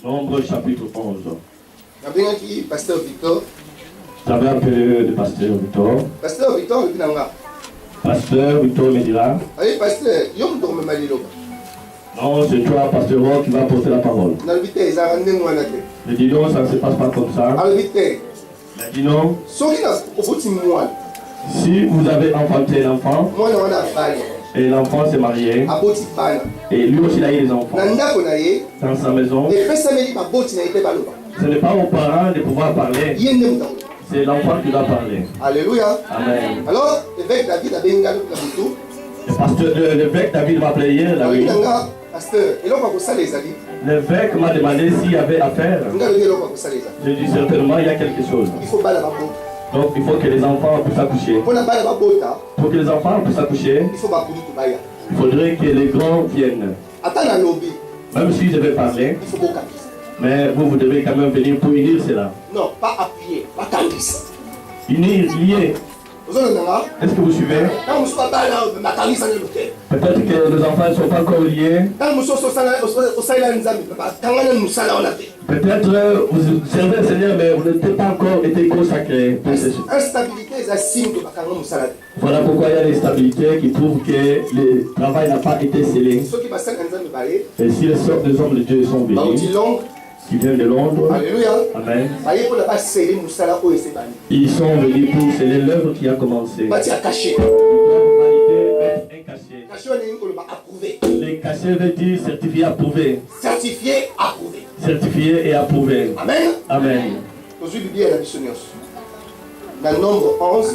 Nombre chapitre 11. Pasteur Victor. J'avais appelé le pasteur Victor. Pasteur Victor, Pasteur Victor me dira. Oui, pasteur, Non, c'est toi, pasteur Rock, qui va porter la parole. Je dis non, ça ne se passe pas comme ça. Je dis non. Si vous avez enfanté l'enfant, et l'enfant s'est marié, et lui aussi il a eu des enfants dans sa maison, ce n'est pas aux parents de pouvoir parler, c'est l'enfant qui doit parler. Alléluia. Amen. Alors, l'évêque David a bien gardé l'évêque David m'a appelé hier, là, oui. L'évêque m'a demandé s'il y avait affaire. Je dis certainement il y a quelque chose. Donc il faut que les enfants puissent accoucher. Pour que les enfants puissent accoucher, il faudrait que les grands viennent. Même si je vais parler, mais vous devez quand même venir pour unir cela. Non, pas appuyer, pas candice. Unir, lier. Est-ce que vous suivez? Peut-être que nos enfants ne sont pas encore liés. Peut-être vous servez le Seigneur, mais vous n'avez pas encore été consacrés. Voilà pourquoi il y a l'instabilité qui prouve que le travail n'a pas été scellé. Et si les hommes de Dieu sont venus, qui viennent de Londres, alléluia. Amen. Ils sont venus pour sceller l'œuvre qui a commencé. Ils doivent valider un cachet. Les cachets veut dire certifié, approuvé. Certifié, approuvé. Certifié et approuvé. Amen. Amen. Dans Nombre 11.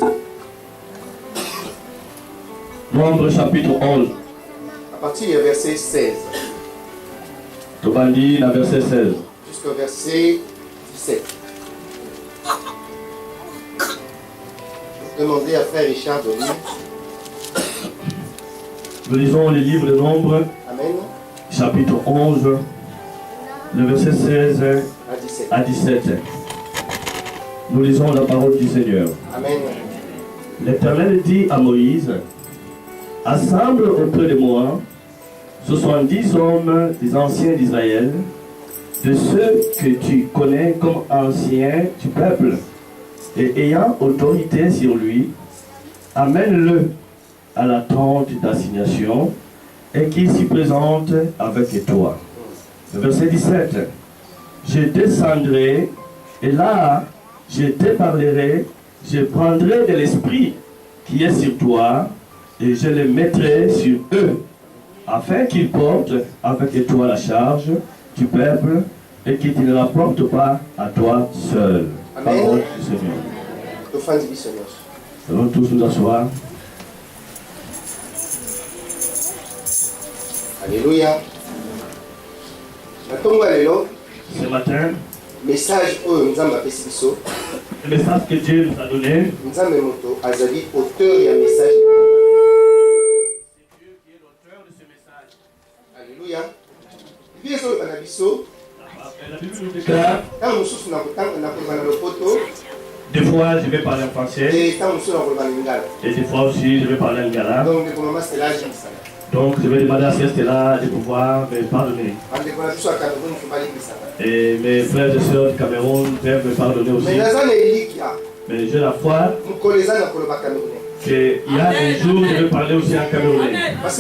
Nombre chapitre 11. À partir du verset 16. Tobandi, la verset 16. Jusqu'au verset 17. Demandez à frère Richard de lire. Nous lisons les livres de Nombre. Amen. Chapitre 11, le verset 16 à 17. Nous lisons la parole du Seigneur. Amen. L'Éternel dit à Moïse, assemble auprès de moi 70 hommes des anciens d'Israël, de ceux que tu connais comme anciens du peuple, et ayant autorité sur lui, amène-le à la tente d'assignation et qu'il s'y présente avec toi. Le verset 17. Je descendrai et là je te parlerai, je prendrai de l'esprit qui est sur toi et je le mettrai sur eux, afin qu'ils portent avec toi la charge du peuple et qu'ils ne la portent pas à toi seul. Amen. Parole du Seigneur. Nous allons tous nous asseoir. Alléluia. Ce matin, message le message que Dieu nous a donné, c'est auteur et message. c'est Dieu qui est l'auteur de ce message. Alléluia. La Bible nous déclare, des fois je vais parler en français, et des fois aussi je vais parler en lingala. Donc je vais demander à Stella de pouvoir me pardonner. Et mes frères et sœurs du Cameroun peuvent me pardonner aussi. Mais j'ai la foi qu'il y a un jour je vais parler aussi en Camerounais. Parce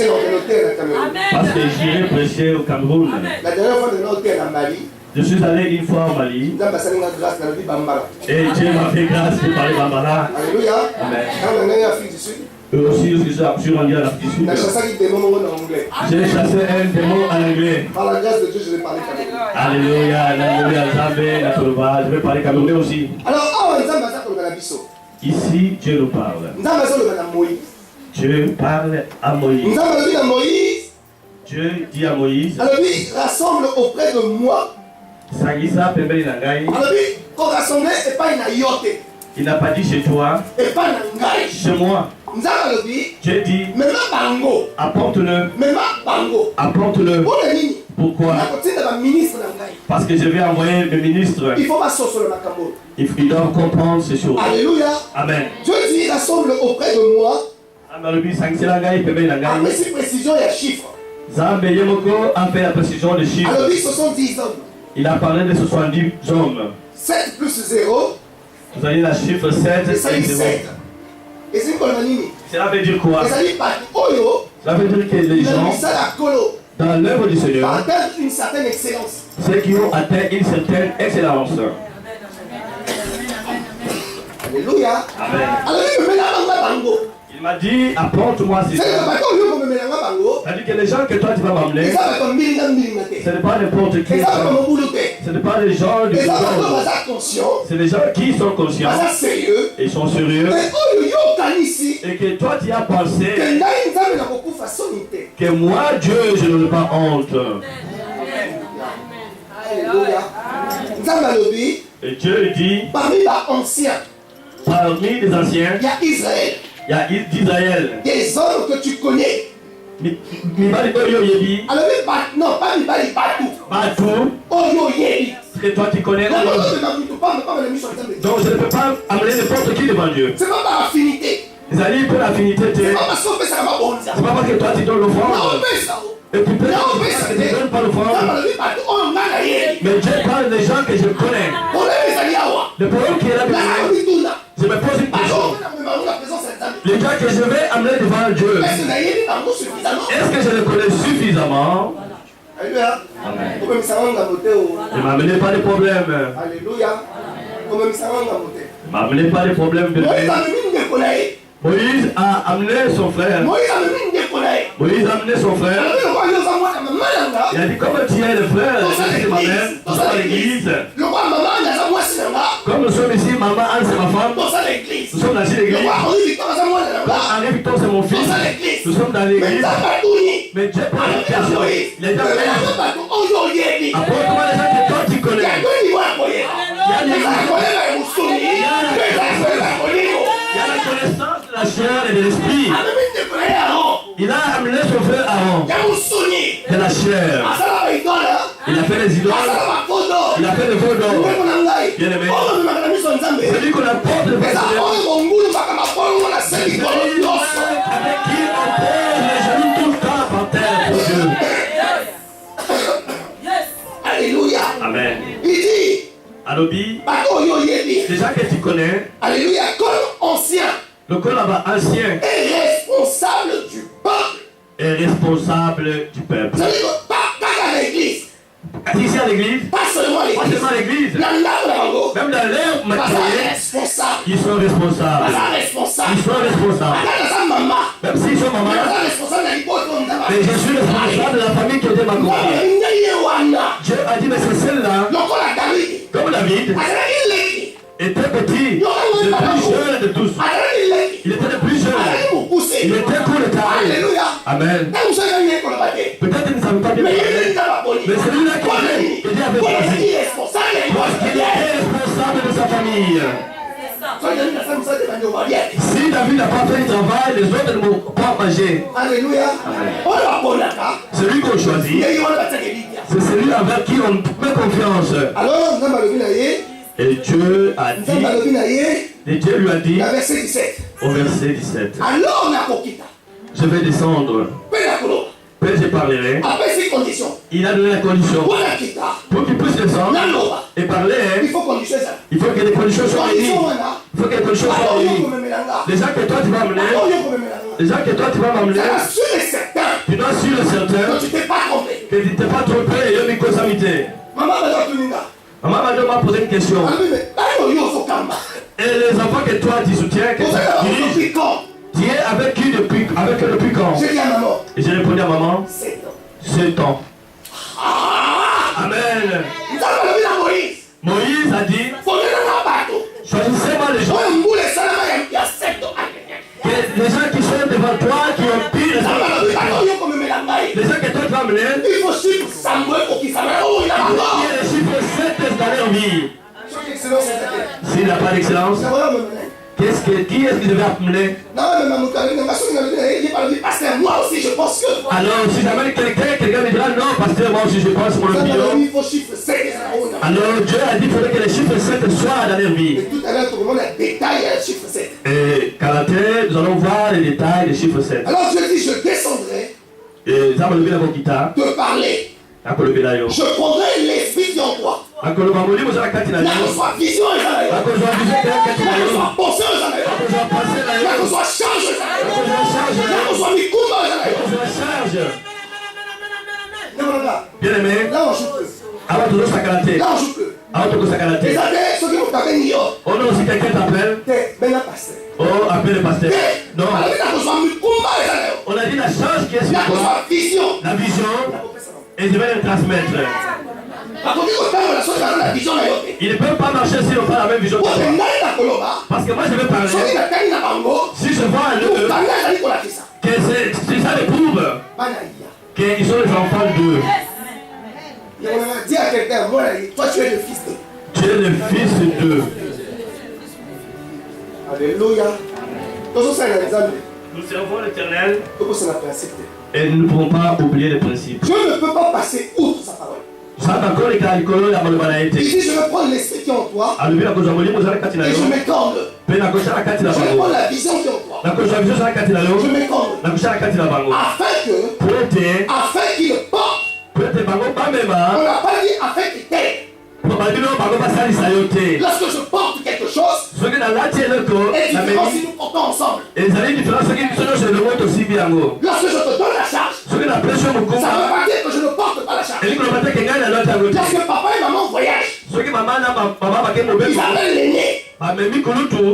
que j'irai prêcher au Cameroun. La dernière fois que nous en Mali, je suis allé une fois au Mali. Et Dieu m'a fait grâce de parler Bambara. Alléluia. Amen. Eux aussi, je suis rendu à l'Afrique du Sud. J'ai chassé un démon en anglais. Par la grâce de Dieu, je vais parler camerounais. Alléluia, alléluia, je vais parler camerounais aussi. Alors, ici, Dieu nous parle. Dieu parle à Moïse. Dieu dit à Moïse, rassemble auprès de moi. Il n'a pas dit chez toi, chez moi. Dieu dit, apporte-le. Apporte-le. Pourquoi? Parce que je vais envoyer le ministre. Il doit comprendre ces choses. Alléluia. Amen. Dieu dit, rassemble auprès de moi. Précision et chiffres. A fait la précision de chiffres. Alors, ce sont 10 hommes. Il a parlé de 70 hommes. 7 plus 0, Vous avez la chiffre 7 et ça et dit 0. 7. Et c'est quoi le nini? Cela veut dire quoi? Et ça dit pas Oyo, Cela veut dire que les mais gens, ça la colo, dans l'œuvre du Seigneur, atteindre une certaine excellence. ceux qui ont atteint une certaine excellence. Alléluia. Amen. Alors il me met là bango. Il m'a dit, apporte-moi ces C'est gens. que pas quand on me met là bango. C'est-à-dire que les gens que toi tu vas Et m'emmener, ça va comme bilinga. ce n'est pas n'importe qui. Et ça va comme boulouté. Ce n'est pas les gens du Et ça va comme monde. ça conscient. C'est les gens qui sont conscients Ça sérieux. et sont sérieux. Mais Oyo yo kan ici. Et que toi tu as pensé Que ngai nzambe na beaucoup façon nité. que moi, Dieu, je n'ai pas honte. Alléluia. Nzambe alobi Et Dieu dit, parmi ba anciens, parmi les anciens, il y a Israël. il y a d'Israël. Des hommes que tu connais. Mibali Oyo Yebi, Alors non, pas Mibali Batou. Batou, Oyo Yebi. que toi tu connais. Non, non, non, pas les missions de Donc je ne peux pas amener n'importe qui devant Dieu. c'est pas par affinité. Les alliés pour l'affinité, C'est pas parce qu'on fait ça comme bon ça. c'est pas parce que toi tu donnes Non, l'offrande. on fait ça. Et puis peut-être Non, on fait ça. que tu ne donnes pas Non, l'offrande. on a la Yebi. Mais Dieu parle des gens que je connais. On a les alliés à voir. Le problème qui est là, Là, on dit tout là. je me pose une question. Alors, on a la présence de Dieu. Les gens que je vais amener devant Dieu, Est-ce que la Yebi par nous suffisamment? est-ce que je les connais suffisamment? Alléluia. Amen. On peut me savoir dans beauté. Ne m'amenez pas de problème. Alléluia. On peut me savoir dans beauté. Ne m'amenez pas de problème, Moïse bébé. a mis une décollée. Moïse a amené son frère. Moïse a mis une décollée. Moïse a amené son frère. Alors, le roi Yosa, moi, ma maman, Il a dit, comme tu es le frère, c'est ma mère, nous sommes à l'église. le roi maman, Naza, moi, c'est là. Comme nous sommes ici, maman, Anne, c'est ma femme. Dans ça, l'église. Nous sommes dans Le l'église. roi Henri Victor, Naza, moi, là. Henri Victor, c'est mon Dans fils. ça, l'église. Nous sommes dans Mais l'église. t'as pas tout ni. Mais Dieu prend la question. Il est dans Mais l'église. t'as pas tout. Aujourd'hui, il dit. Apporte-moi les gens que toi tu Il y a connais. deux niveaux à connaître. Il y a des gens qui connaissent la Moussouni. Il y a des gens qui connaissent la Colino. Il y a la connaissance de la chair et de l'esprit. Il a même une décollée avant. Il a amené son frère Aaron Il y a Moussouni. de la chair. Ah, ça, là, il donne, hein. Il a fait les Ah, ça, idoles. là, ma photo. Il a fait le veau d'or. Bien-aimé. C'est lui qu'on apporte le Eza Seigneur. oyo mongulu mpaka mafongo na se likolo nyonso. Avec qui on pose les genoux tout le temps par terre pour Dieu. Alléluia. Amen. Il dit, Alobi, bato oyo oyebi. les gens que tu connais, Alléluia. Comme ancien le corps là-bas ancien et responsable du peuple. est responsable du peuple. Ça veut dire que pas à l'église. Ici à l'église, Pas seulement à pas l'église. seulement à l'église, Dans l'arbre de Bango. même dans l'air Pas à matériel, responsable. ils sont responsables. Pas à responsable. Ils sont responsables. Pas à sa maman. Même s'ils sont Pas mamans, à responsable de l'hypothèse. mais je suis responsable de la famille qui était ma Non, confiée. il n'y a wana. Dieu a dit, mais c'est celle-là, Lokola David. comme David, Azalaki leki. était petit, le plus jeune de tous. Azalaki leki. Il était le plus jeune. Azalaki mokuse. Il était court de taille. Alléluia. Amen. Na musaka nye koloba te. Peut-être qu'il ne savait pas bien Mais parler. il est dans la police. Mais celui-là qui Dieu avait choisi. Il est responsable. Parce qu'il était responsable de sa famille. Si David n'a pas fait le travail, les autres ne vont pas manger. Alléluia. Celui qu'on choisit, c'est celui avec qui on met confiance. Alors, nous allons Et Dieu a dit, et Dieu lui a dit, verset 17. au verset 17, Alors, on a Kokita. je vais descendre, puis je parlerai. Après ces conditions, Il a donné la condition on a Kita. pour qu'il puisse descendre Nalova. et parler. Il faut condition ça. Il faut que les conditions soient réunies. Condition, on a. Il faut que les conditions soient Alors, réunies. on peut me mélanger. Les gens que toi tu vas amener, Alors, on peut me mélanger. les gens que toi tu vas m'amener, Ça sûr et certain tu dois sûr et certain que tu t'es pas trompé. que tu ne t'es pas trompé et il y a une causalité. Maman va dire tout le monde. Maman m'a posé une question. Alors, mais, là, il y a un kamba. Et les enfants que toi tu soutiens, que Vous savez, tu on diriges, dit quand? tu es avec qui depuis quand? J'ai dit à maman, Et j'ai répondu à maman, 7 ans. 7 ans. Ah! Amen. Nous allons le dire à Moïse. Moïse a dit, Faut que nous n'en bateau. choisissez-moi les gens, On boule salama, il y a 7 ans. les gens qui sont devant toi, qui ont pire. Ça va, le bateau, il y a comme me mélanger. Les gens que toi tu vas amener, Il faut suivre Samuel pour qu'il s'amène. Oh, il a qui encore. est le chiffre 7 dans leur vie. Chaque excellence est à S'il n'a pas d'excellence, Ça va, me mélanger. qui est-ce qui devait appeler? Non, mais maman, il est pas le pasteur. Moi aussi, je pense que. Alors, si j'amène quelqu'un me dira non, pasteur, moi aussi je pense mon opinion. Il faut chiffre 7. Alors, Dieu a dit qu'il faudrait que les chiffres 7 soient dans leur vie. Et tout à l'heure, tout le monde a détaillé le chiffre 7. Et Galater, nous allons voir les détails des chiffres 7. Alors Dieu dit, je descendrai Et ça va lever la guitare. te parler Je prendrai l'esprit qui est en toi. Là que soit vision, là que soit pensée, là que soit charge, là que soit mikouma. Bien aimé, là on joue plus. Là on joue plus. Les amis, ceux qui vont taper Nio. Oh non, si quelqu'un t'appelle, ben la pasteur. oh, appelle le pasteur. Non. On a dit la charge qui est sur toi. La vision. Et je vais le transmettre. Il ne peut pas marcher s'ils n'ont pas la même vision que toi. Parce que moi je vais parler. Si je vois un eux, que c'est ça les prouve qu'ils sont les enfants d'eux. Dis à quelqu'un, moi, toi tu es le fils d'eux. Tu es le fils d'eux. Alléluia. Nous servons l'Éternel. Et nous ne pouvons pas oublier les principes. Je ne peux pas passer outre sa parole. Il dit, je vais prendre l'esprit qui est en toi et je m'écorne. Je vais prendre la vision qui est en toi. Je m'écorne. Afin qu'il porte. On n'a pas dit afin qu'il t'aide. Lorsque je porte quelque chose, est différent si nous portons ensemble. Lorsque je te donne la charge, ça ne veut pas dire que je ne porte pas la charge. Lorsque papa et maman voyagent, ils appellent l'aîné.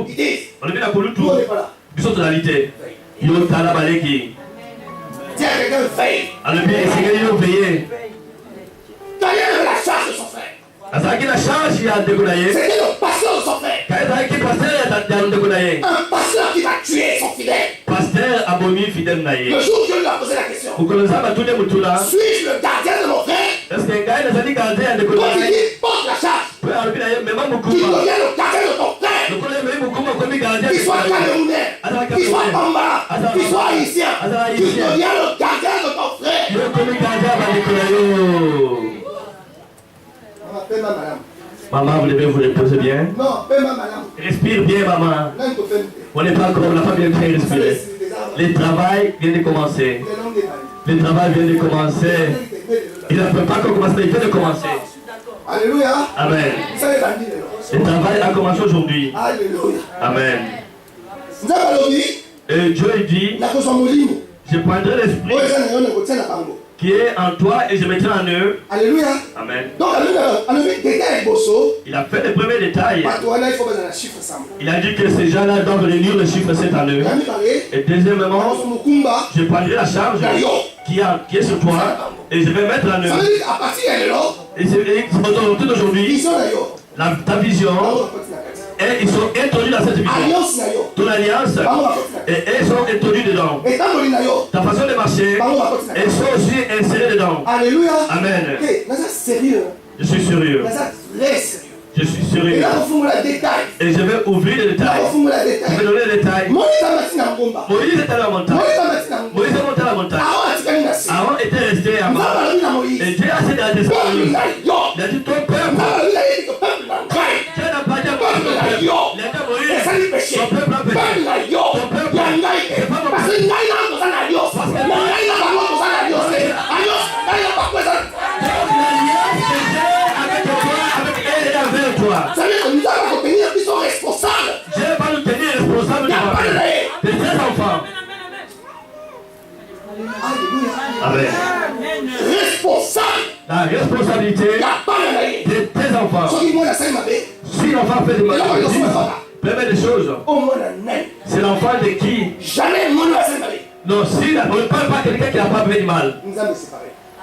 Ils disent, nous on n'est pas là. Dis à quelqu'un, veille. Daniel avait la charge de son frère. C'était le pasteur de son frère. Un pasteur qui va tuer son fidèle. Le jour où Dieu lui a posé la question, suis-je le gardien de mon frère? Quand il dit porte la charge, qu'il devienne le gardien de ton frère. Qu'il soit camerounais, qu'il soit bambara, qu'il soit haïtien, qu'il devienne le gardien de ton frère. Maman, vous devez vous reposer bien. Non, madame. Respire bien, maman. On n'a pas bien fait respirer. Le travail vient de commencer. Le travail vient de commencer. Il ne peut pas commencer, il vient de commencer. Alléluia. Amen. Le travail a commencé aujourd'hui. Alléluia. Amen. Et Dieu dit, je prendrai l'esprit qui est en toi et je mettrai en eux. Alléluia. Amen. Donc, il a fait les premiers détails. Il a dit que ces gens-là doivent réunir le chiffre 7 en eux. Et deuxièmement, je prendrai la charge qui est sur toi et je vais mettre en eux. Et c'est d'aujourd'hui, ta vision, et ils sont introduits dans cette vision. Ton alliance, et ils sont introduits dedans. Ta façon de marcher, ils sont aussi insérés dedans. Alléluia. Amen. Je suis sérieux. Je suis sérieux. Et je vais ouvrir les détails. Je vais donner les détails. Moïse était à la montagne. Moïse est monté à la montagne. Aaron était resté à bas. Et Dieu a dit à des Moïse. Il a dit ton peuple. Dieu n'a pas dit à Moïse. Il a dit Moïse. Ton peuple a péché. Ton peuple. C'est pas mon peuple. Parce que ça veut dire que nous allons tenir qui sont responsables. Je vais pas nous tenir responsables de tes enfants. Alléluia. Amen. Responsable. La responsabilité de tes enfants. Si l'enfant fait des première des choses, c'est l'enfant de qui? Jamais moi ne non, si on ne parle pas de quelqu'un qui n'a pas fait du mal.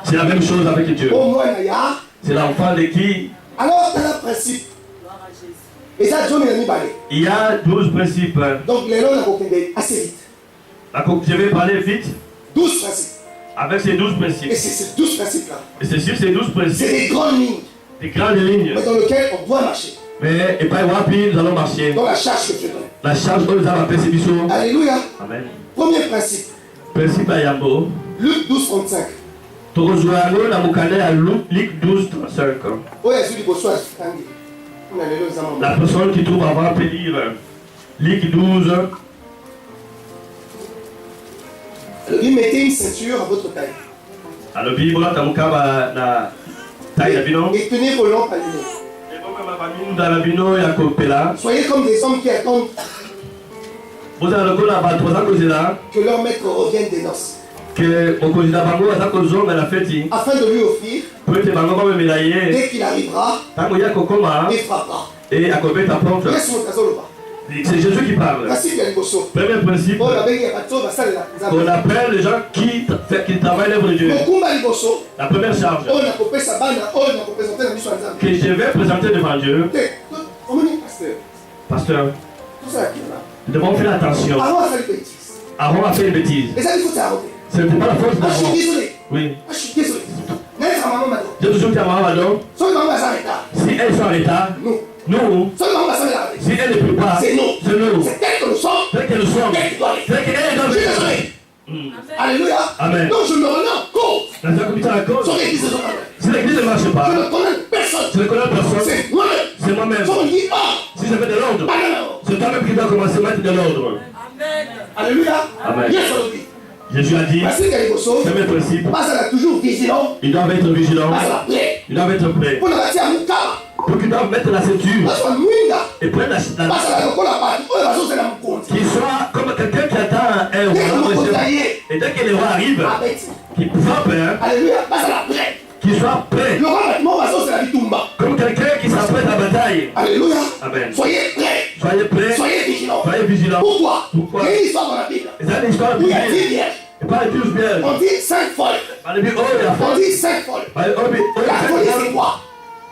C'est la même chose avec Dieu. C'est l'enfant de qui? Alors, tu as un principe. Et ça, il y a 12 principes. Donc, les noms ont assez vite. Je vais parler vite. 12 principes. Avec ces 12 principes. Et c'est ces 12 principes-là. Et c'est sur ces 12 principes. C'est des grandes lignes. Des grandes lignes. Mais dans lesquelles on doit marcher. Mais, et pas rapide, nous allons marcher. Dans la charge que tu donnes. La charge que nous avons appelée, c'est Alléluia. Amen. Premier principe. Principe à Yambo. Luc 12, 35. Luc 12, 35. La personne qui trouve avant peut lire Luc 12. Il mettez une ceinture à votre taille. Alors, Bible, tu as na taille d'abino. Et tenez vos lampes allumées. Soyez comme des hommes qui attendent que leur maître revienne des noces. Afin de lui offrir, dès qu'il arrivera, il frappera. C'est Jésus qui parle. Premier principe, on appelle les gens qui travaillent l'œuvre de Dieu. La première charge que je vais présenter devant Dieu. Pasteur, nous devons faire attention. Aaron a fait une bêtise. Ce n'était pas la faute d'Aaron. Oui. J'ai toujours dit à maman, si elles sont en état, nous, si elle ne peut pas, c'est nous. C'est tel que nous sommes. Tel que nous sommes. Tel qu'elle doit être. Alléluia. Amen. Donc je me remets en cause. Sur l'église de Zoran. Si l'église ne marche pas, Je ne connais personne. je ne connais personne. C'est moi-même. C'est moi-même. Si on dit Si je fais de l'ordre, c'est toi-même qui dois commencer à mettre de l'ordre. Alléluia. Amen. Yes, on dit. Jésus a dit, premier principe, toujours vigilant. ils doivent être vigilants. Ils doivent être prêts. Pour qu'ils doivent mettre la ceinture et prendre la qu'ils soient comme quelqu'un qui attend un roi. Et dès que le roi arrive, qu'il frappe, qu'il soit prêt. Comme quelqu'un qui s'apprête à la bataille. Alléluia. Amen. Soyez prêts. Soyez prêts. Soyez vigilants. Soyez vigilants. Pourquoi? Pourquoi? Il y a une histoire dans la Bible. C'est une histoire de Il y a 10 Bible. vierges. Et pas les 12 vierges. On dit 5 folles. Par le but, oh, il y a On folle. dit 5 folles. La La folie, c'est quoi?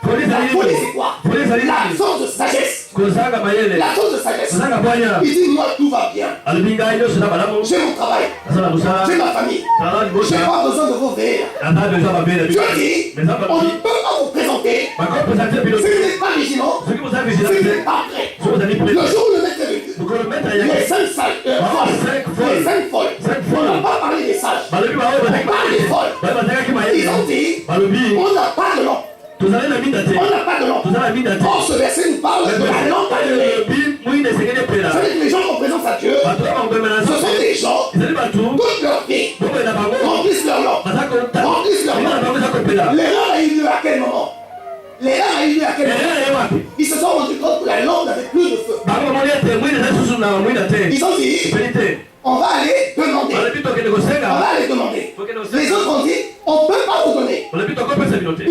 Folie, La folie, c'est quoi? Folie, L'absence de sagesse. Kozanga mayele. L'absence de sagesse. Kozanga boya. Il dit, moi, tout va bien. Alubinga yo sina balamu. J'ai mon travail. Asala busala. J'ai ma famille. Sala Je bosa. n'ai pas besoin de vos veilles. Anda besoin ba bela. Je dis, Mais ça on va. ne peut pas vous présenter. Ba ko présenter Si bilo. vous n'êtes pas vigilant, Ce que vous avez si vigilé. vous n'êtes pas prêt. Vous allez prêt. Le jour où le maître est venu, Vous le mettre à les yaki. 5 folles. Les 5 folles. On n'a pas parlé des sages. Balubi ba On o ba. parle des folles. Ba ba taka ki Ils mayele. ont dit, Balubi. on n'a pas de lampe. Vous allez la mine On n'a pas de lampe. Vous allez la mine d'attente. Or, ce verset nous parle de la lampe allumée. Vous savez que les gens qu'on présente à Dieu, ce sont des gens, toute leur vie, remplissent leur lampe. Remplissent leur lampe. L'erreur a eu lieu à quel moment? L'erreur a eu lieu à quel moment? Ils se sont rendus compte que la lampe n'avait plus de feu. Ils ont dit, on va aller demander. On va aller demander. Les autres ont dit, on ne peut pas vous donner. Ils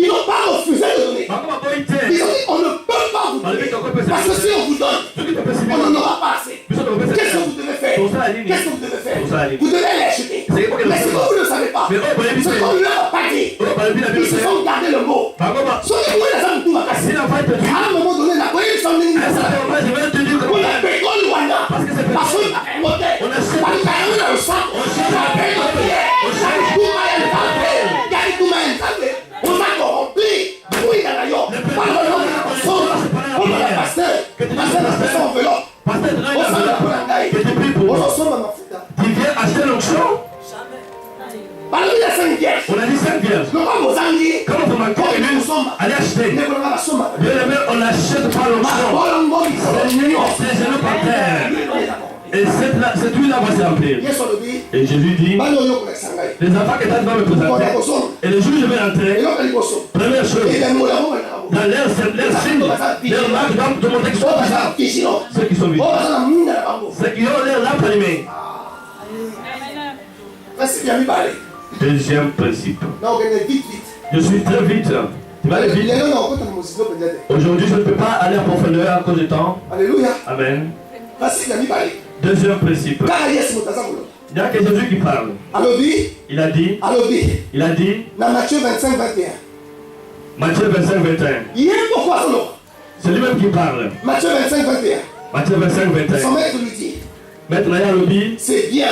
n'ont pas refusé de donner. Ils ont dit, on ne peut pas vous donner. Parce que si on vous donne, on n'en aura pas assez. Qu'est-ce que vous devez faire? Qu'est-ce que vous devez faire? Vous devez les acheter. Mais ce que vous ne savez pas, ce qu'on ne leur a pas dit, ils se sont gardés le mot. Ce que vous les avez tout à casser. À un moment donné, la police s'en est on a payé le Rwanda. Parce qu'on a monté. On a fait le sang. On a payé le billet. On a corrompu. Oui, d'ailleurs. Par le nom de la personne. On a la pasteur. Pasteur, la personne en veloppe. On s'en a pour la taille. On s'en somme à ma fouta. Tu viens acheter l'onction? Par le nom de la Sainte Vierge. On a dit 5 vierges. Non, pas vos amis. Comment vous manquez de lui? Allez acheter. Mais on a la somme. Bien aimé, on n'achète pas l'onction. C'est genoux par terre. Et cette huile-là va se remplir. Et Jésus dit, les enfants que tu vas me présenter, et le jour où je vais entrer, première chose, dans leur signe, leur marque doit te montrer qu'ils sont vigilants. Ceux qui sont vigilants. Ceux qui ont leur lampe allumée. Deuxième principe. Je suis très vite. Tu vas aller vite. Aujourd'hui, je ne peux pas aller en profondeur à cause du temps. Alléluia. Amen. Deuxième principe. Il y a que Jésus qui parle. Il a dit. Dans Matthieu 25, 21. Matthieu 25, 21. C'est lui-même qui parle. Matthieu 25, 21. Matthieu 25, 21. Son maître lui dit, Maître Naya Lobi. c'est bien.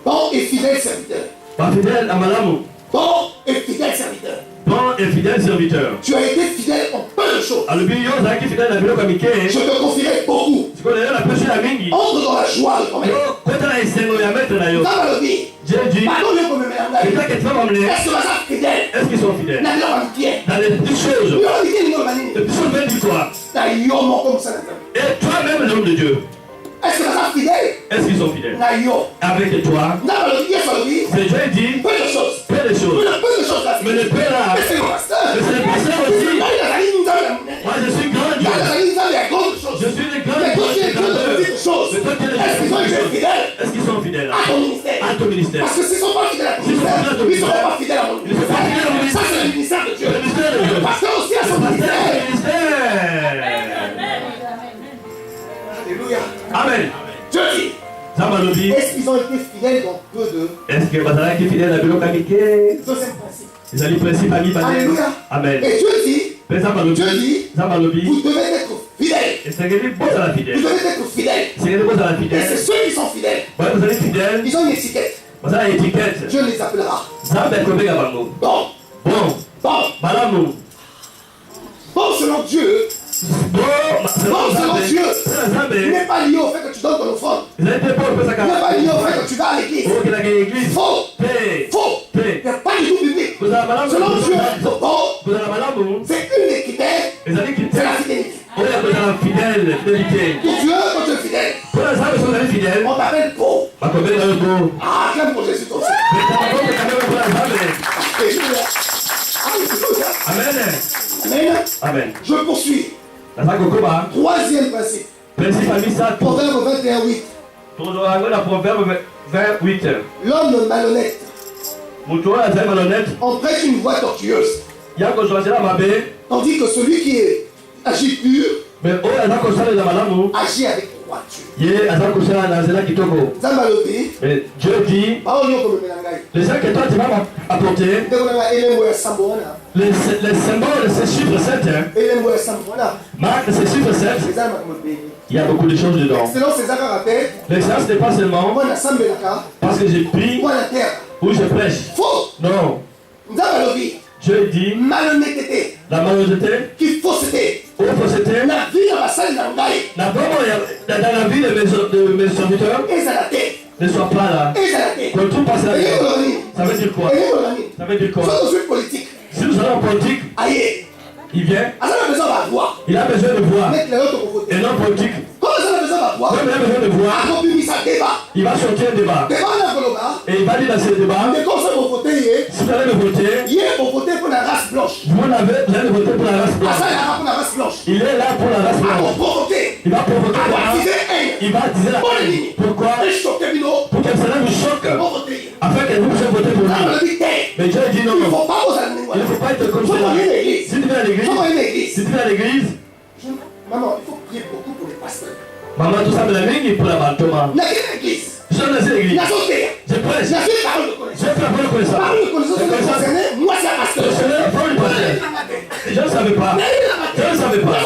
Bon et fidèle serviteur. Pas fidèle à Malamu. Bon et fidèle serviteur. Bon et fidèle serviteur. Tu as été fidèle en peu de choses. Je te confierai beaucoup. Entre dans la joie de ton maître. Est-ce que ma femme fidèle? Est-ce qu'ils sont fidèles? Dans les petites choses, les petites choses même victoire. Et toi-même, l'homme de Dieu, est-ce que ma femme fidèle? est-ce qu'ils sont fidèles? Avec toi, C'est Dieu dit. Peu de choses. Peu de choses. Mais le Père là. Mais c'est le pasteur. Mais c'est le pasteur aussi. Moi je suis grand Dieu. Je suis le grand Dieu. Est-ce qu'ils sont fidèles à ton ministère? Parce que s'ils ne sont pas fidèles à ton ministère, ils ne seront pas fidèles à mon ministère. Ça, c'est le ministère de Dieu. Le pasteur aussi a son ministère. Alléluia. Amen. Dieu dit. Est-ce qu'ils ont été fidèles dans peu de... Est-ce que vous avez été fidèles à deuxième principe. Ils ont dit principe à l'Ibanais. Alléluia. Amen. Et Dieu dit, vous devez être fidèles. Vous devez être fidèles. Et c'est ceux qui sont fidèles. Ils ont une étiquette. Dieu les appellera. Bon selon Dieu. Selon Dieu, il n'est pas lié au fait que tu donnes ton offrande. Il n'est pas lié au fait que tu vas à l'église. Faux. Il n'est pas du tout biblique. Selon Dieu, c'est une équité. C'est la fidélité. Pour Dieu, quand tu es fidèle, on t'appelle pauvre. Ah, j'aime pour Jésus aussi. Amen. Je poursuis. Troisième principe. Proverbe 21:8. L'homme malhonnête emprunte une voie tortueuse. Tandis que celui qui agit pur agit avec droiture. Dieu dit, les gens que toi tu vas apporter, les symboles de ce chiffre 7, marque ce chiffre 7, il y a beaucoup de choses dedans. L'excellence n'est pas seulement parce que j'ai pris ou je prêche. Faux. Non. Dieu dit, malhonnêteté, la malhonnêteté, qui fausseté, la vie dans la vie de mes serviteurs, ne sois pas là. Quand tout passe là, ça veut dire quoi? Ça veut dire quoi? Si nous allons en politique, il vient, il a besoin de voir. Et non politique. Comme il a besoin de voir, il va sortir un débat. Et il va dire dans ce débat, si vous allez me voter, vous allez voter pour la race blanche. Il est là pour la race blanche. Il va provoquer la race. Il va dire la haine. Pourquoi? Pour que cela vous choque. Afin que vous puissiez voter pour lui. Mais Dieu dit non. Il ne faut pas être comme cela. Si tu viens à l'église, maman, il faut prier beaucoup pour les pasteurs. Maman, tout ça me l'a mis pour la bâtiment. L'église. Je suis dans l'église. Je prêche. Je fais la parole de connaissance. Moi, c'est un pasteur. Je fais la parole du pasteur. Je ne savais pas. Je ne savais pas.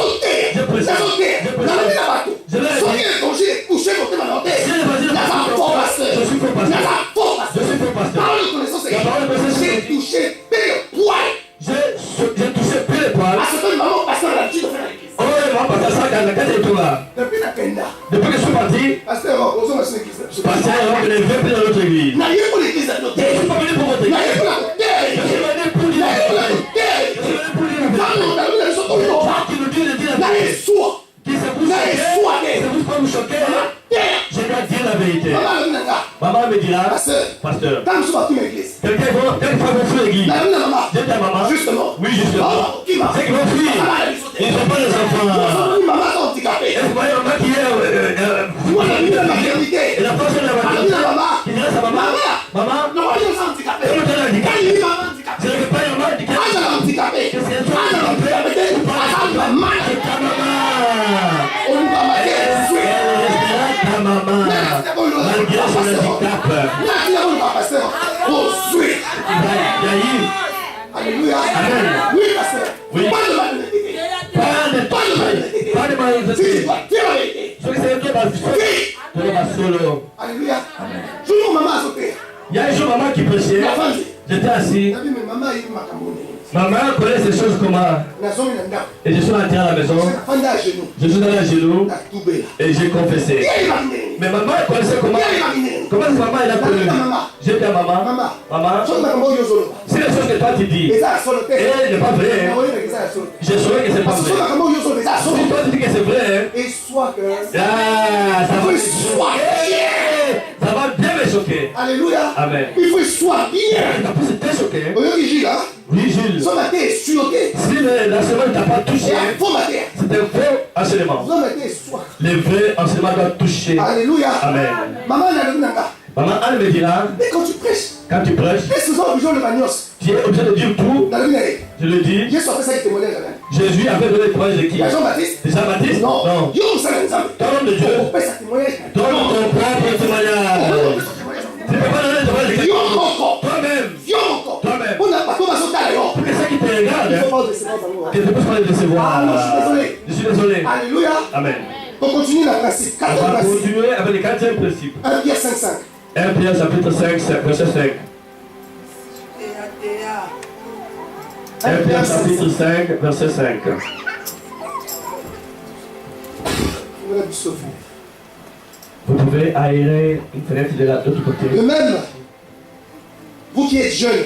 Je prêche. Je l'ai dit. Je suis faux pasteur. Je suis faux pasteur. La parole de connaissance, j'ai touché pile poil. J'ai touché pile poil. À ce que maman pasteur a l'habitude de faire l'église. Oh, maman pasteur, ça, depuis que je suis parti, pasteur, je l'ai vu dans notre église. Je ne suis pas venu pour votre église. Je suis venu pour dire qui nous dit de dire la vérité. Qui se vous choquer. Je dois dire la vérité. Maman me dira, pasteur, quelqu'un va fuir l'église. Je dis à maman, justement. Oui, justement. C'est qu'ils vont fuir. Ils ne sont pas des enfants. Est-ce que vous voyez maman qui est et la personne de la maternité qui dirait à sa maman, maman, c'est le tel handicapé. Je ne veux pas une maman handicapée. Qu'est-ce qu'elle fait? C'est ta maman. Ta maman, malgré son handicap. Alléluia. Amen. Oui, pasteur. Oui. Pas de malhonnêteté. Ce que c'est solo. Alléluia. Jour maman a sauté. Il y a un jour maman qui prêchait. J'étais assis. Maman connaît ces choses comment. Et je suis rentré à la maison. Je suis allé à genoux. Et j'ai confessé. Mais maman connaissait comment. Comment cette maman elle a connu. J'ai dit à maman. Maman. Si les choses que toi tu dis. Et n'est pas vrai. J'ai sauvé que c'est pas vrai. Si toi tu dis que c'est vrai. Et soit que. Ça va bien me choquer. Alléluia. Amen. Il faut soit bien. Oui, Gilles, hein? Oui, Gilles. Son matin est suyoté. Si l'enseignement ne t'a pas touché, C'est un faux matin. c'est un faux enseignement. Son matin est soit. Le vrai enseignement doit toucher. Alléluia. Amen. Maman, Nanga. Maman Anne me dira, Mais quand tu prêches, tu prêches, qu'est-ce que c'est obligé de magnos? tu es obligé de dire tout. Je le dis. Jésus a fait ça avec témoignage. Jésus avait donné le témoignage de qui? Jean-Baptiste. De Jean-Baptiste? Non. Non. Donne de Dieu. On fait sa témoignage. Donne ton propre témoignage. Tu ne peux pas donner le témoignage de quelqu'un. Toi-même. On n'a pas tout à son Pour que ça qui te regarde, il faut pas décevoir. que tu ne peux pas le décevoir. Ah non, je suis désolé. Je suis désolé. Alléluia. Amen. On continue le principe. On Quatrième va principe. continuer avec le quatrième principe. 1 Pierre 5:5. 1 Pierre chapitre 5, verset 5. 1 Pierre chapitre 5, verset 5. Vous pouvez aérer une fenêtre de l'autre côté. De même, vous qui êtes jeunes,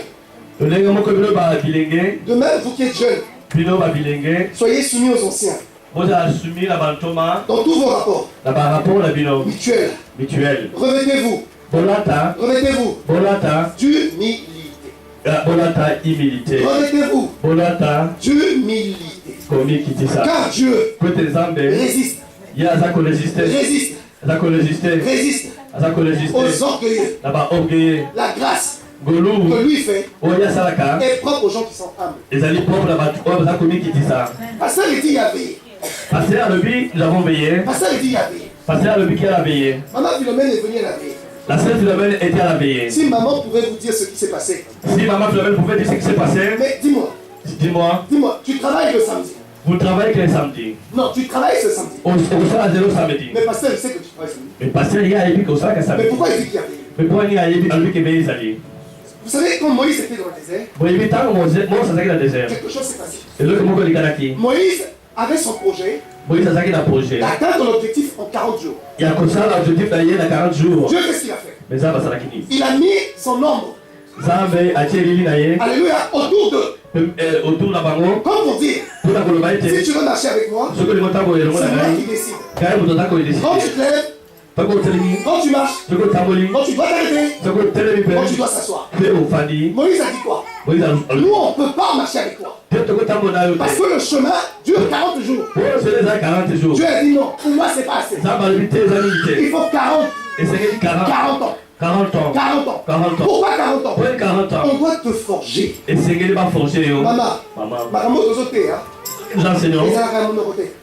De même, vous qui êtes jeunes, soyez soumis aux anciens. Dans tous vos rapports mutuels. Revêtez-vous d'humilité. Revêtez-vous d'humilité. Car Dieu résiste aux orgueilleux. La grâce que lui fait est propre aux gens qui sont humbles. Pasteur il dit il a veillé. Pasteur nous avons veillé. Pasteur il dit il a veillé. Pasteur le qui a veillé. Maman Philomène est venue, elle a veillé. La sœur Philomène était à la veillée. Si maman pouvait vous dire ce qui s'est passé. Si maman Philomène pouvait dire ce qui s'est passé. Mais dis-moi. Dis-moi, tu travailles le samedi. Vous travaillez que le samedi. Non, tu travailles ce samedi. On sera à 0 samedi. Mais pasteur, il sait que tu travailles samedi. Mais pasteur, il y a un qu'on sera que samedi. Mais pourquoi il dit qu'il y a veillé? Mais pourquoi il y a un lui qui est veillé samedi? Vous savez, quand Moïse était dans le désert, quelque chose s'est passé. Moïse avait son projet d'atteindre l'objectif en 40 jours. Il y a comme ça l'objectif d'aller dans 40 jours. Dieu, qu'est-ce qu'il a fait? Mais ça va ça il a mis son ombre. Alléluia, autour d'eux. Autour de la bango. Comme pour dire, si tu veux marcher avec moi, c'est moi qui décide. Quand tu te lèves, quand tu marches, quand tu dois t'arrêter, quand tu dois s'asseoir. Moïse a dit quoi? Nous on ne peut pas marcher avec toi. Parce que le chemin dure 40 jours. Dieu a dit non, pour moi c'est pas assez. Il faut 40 ans. 40 ans. 40 ans. 40 ans. Pourquoi 40 ans? Pourquoi 40 ans? On doit te forger. Et c'est qu'il va forger. Maman. Nous enseignons.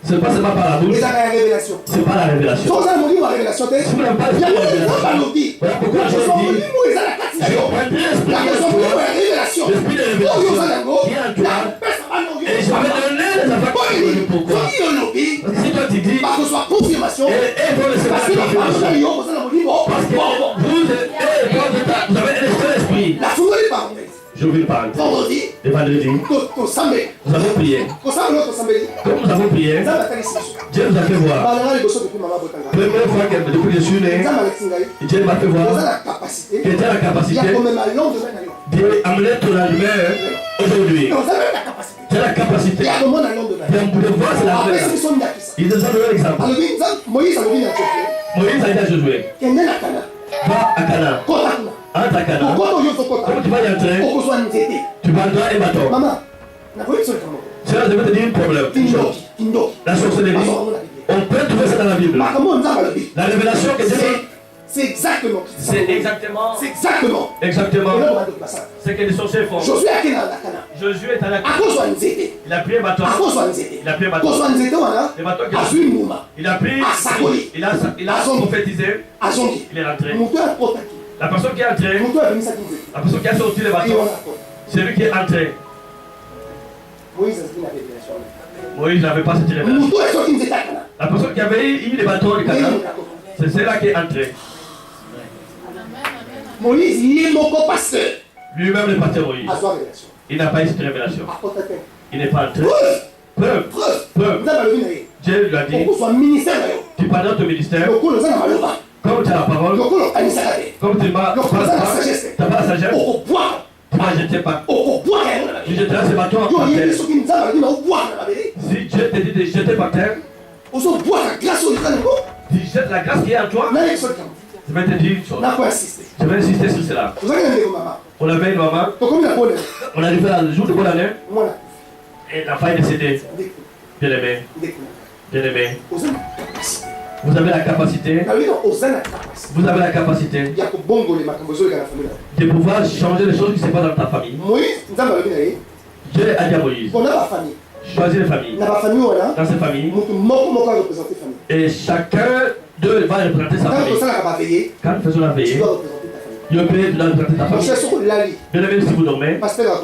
C'est pas seulement par la bouche. C'est pas la révélation. Si vous n'avez pas de révélation. Voilà pourquoi je dis. L'esprit de révélation qui est en toi. Et je vais donner les affaires pourquoi. Parce que si toi tu dis. Et vous ne savez pas la confirmation. Parce que vous avez un esprit. Je vais parler. Le vendredi, nous avons prié. Comme nous avons prié, Dieu nous a fait voir. Première fois que depuis que je suis né, Dieu m'a fait voir que tu as la capacité d'amener ton allumeur aujourd'hui. Tu as la capacité de voir ce lendemain. Il nous a donné l'exemple. Moïse a dit à Josué, va à Canaan. Entre à Canaan. Comme tu vas y entrer, tu prendras un bâton. Maman, Cela je vais te dire un problème. La sorcellerie, on peut trouver ça dans la Bible. La révélation que Dieu fait. C'est exactement. Ce que les sorciers font. Josué est à la Canaan. Il a pris un bâton. Il a pris un bâton. Le bâton il a pris. Il a prophétisé. Il est rentré. La personne qui est entrée. La personne qui a sorti le bâton. C'est lui qui est entré. Moïse n'avait pas cette révélation. La personne qui avait eu le bâton du Canaan, c'est celle-là qui est entrée. Moïse, il est mon pasteur. Lui-même, le pasteur Moïse. Il n'a pas eu cette révélation. Il n'est pas entré. Preuve. Dieu lui a dit, tu parles de ton ministère. Comme tu as la parole, comme tu n'as pas la sagesse, tu vas jeter par. Tu jetteras ce bâton par terre. Si Dieu te dit de jeter par terre, tu jettes la grâce qui est en toi. Je vais te dire une chose. Je vais insister sur cela. On avait une maman. On arrivait à le jour de bonne année. Et la femme est décédée. Bien aimé. Bien aimé. Vous avez la capacité. Vous avez la capacité de pouvoir changer les choses qui se passent dans ta famille. Dieu a dit à Moïse. Choisir les familles. Dans ces familles. Et chacun d'eux va représenter sa famille. Quand nous faisons la veillée, Dieu peut représenter ta famille. Bien aimé, si vous dormez, le pasteur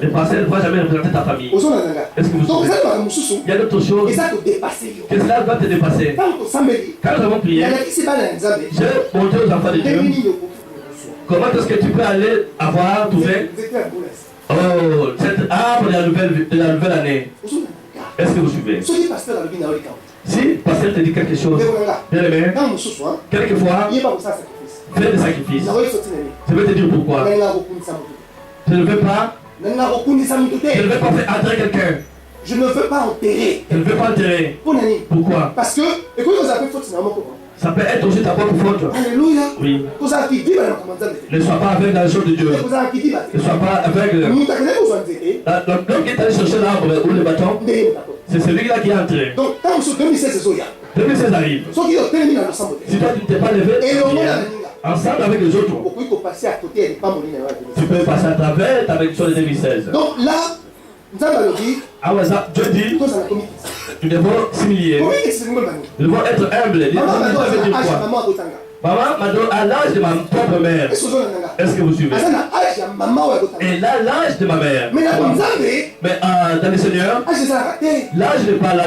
ne va jamais représenter ta famille. Est-ce que vous savez? Il y a d'autres choses que cela va te dépasser. Quand nous avons prié, j'ai montré aux enfants de Dieu comment est-ce que tu peux aller avoir trouvé cet arbre de la nouvelle année. Est-ce que vous suivez? Si le pasteur te dit quelque chose, bien aimé, quelquefois, fais des sacrifices. Je vais te dire pourquoi. Je ne veux pas faire entrer quelqu'un. Je ne veux pas enterrer. Je ne veux pas enterrer. Pourquoi? Parce que, ça peut être aussi ta propre faute. Alléluia. Oui. Ne sois pas aveugle dans les choses de Dieu. Ne sois pas aveugle. L'homme qui est allé chercher l'arbre ou le bâton, c'est celui-là qui est entré. Donc, quand 2016 arrive. Si toi tu ne t'es pas levé, ensemble avec les autres, tu peux passer à travers ta bénédiction de 2016. Donc là, Dieu dit, nous devons s'humilier. Nous devons être humbles. Maman a l'âge de ma propre mère. Est-ce que vous suivez? Et là, l'âge de ma mère. Mais dans le Seigneur, l'âge n'est pas là.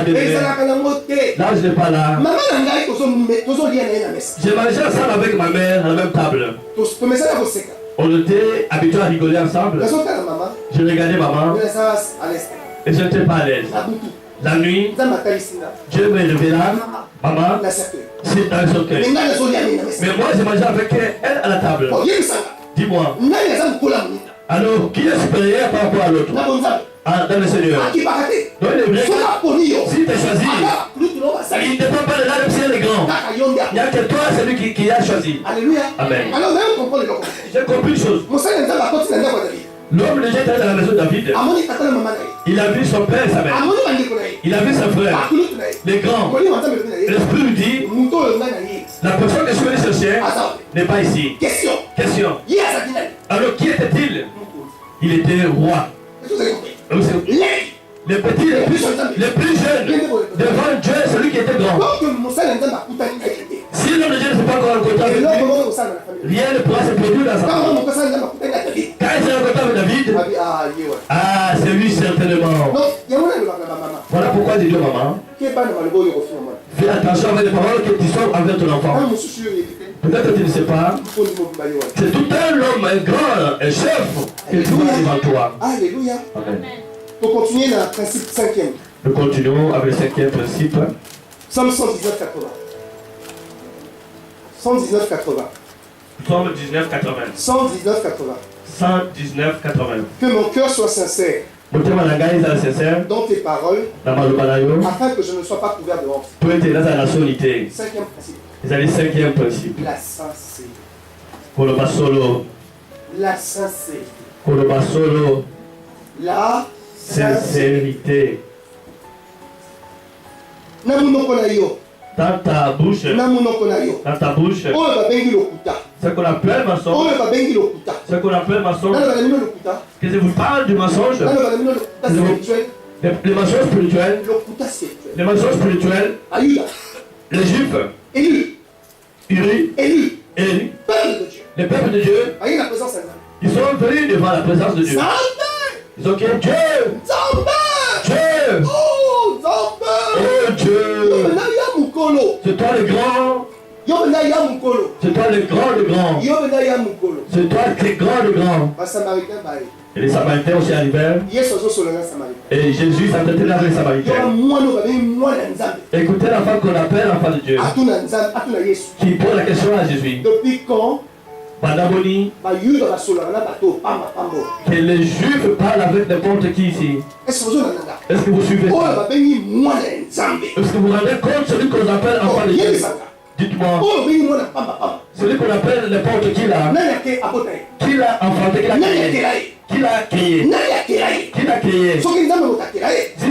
L'âge n'est pas là. J'ai mangé ensemble avec ma mère à la même table. On était habitués à rigoler ensemble. Je regardais maman et je n'étais pas à l'aise. La nuit, Dieu me révéla, maman, c'est dans le cercueil. Mais moi, j'ai mangé avec elle à la table. Dis-moi, alors qui est supérieur par rapport à l'autre? Dans le Seigneur. Donc, si tu as choisi, il ne dépend pas de là, même si elle est grand. Il n'y a que toi, celui qui a choisi. Alléluia. Amen. Alors, j'ai compris une chose. L'homme de Dieu était dans la maison de David. Il a vu son père et sa mère. Il a vu ses frères, les grands. L'Esprit lui dit, la personne que je venais chercher n'est pas ici. Question. Alors qui était-il? Il était roi. Les petits, les plus jeunes, devant Dieu, celui qui était grand. Si l'homme de Dieu ne s'est pas encore rencontré avec lui, rien ne pourra se produire dans sa vie. Quand il s'est rencontré avec David, c'est lui certainement. Voilà pourquoi j'ai dit à maman, fais attention avec les paroles que tu sors avec ton enfant. Peut-être que tu ne sais pas, c'est tout un homme, un grand, un chef qui est devant toi. Alléluia. Amen. Pour continuer dans le principe 5e. Nous continuons avec le 5e principe. Psalm 119, 80. 119, 80. Psalm 19, 80. 119, 80. 119, 80. Que mon cœur soit sincère dans tes paroles, afin que je ne sois pas couvert de honte. 5e principe. La sincérité. La sincérité. La sincérité. Dans ta bouche, ce qu'on appelle mensonge, ce qu'on appelle mensonge, que je vous parle du mensonge, les mensonges spirituels, les juifs, élus, les peuples de Dieu, ils sont venus devant la présence de Dieu. Ils ont dit Dieu, Dieu, oh Dieu, c'est toi le grand. C'est toi le grand. C'est toi le grand. Et les Samaritains aussi arrivèrent. Et Jésus s'entretenait avec les Samaritains. Écoutez l'enfant qu'on appelle l'enfant de Dieu. Qui pose la question à Jésus. Depuis quand que les Juifs parlent avec n'importe qui ici? Est-ce que vous suivez ça? Est-ce que vous rendez compte celui qu'on appelle enfant de Dieu? Dites-moi. Celui qu'on appelle n'importe qui là. Qui l'a enfanté, qui l'a créé. Qui l'a créé. Qui l'a créé. Si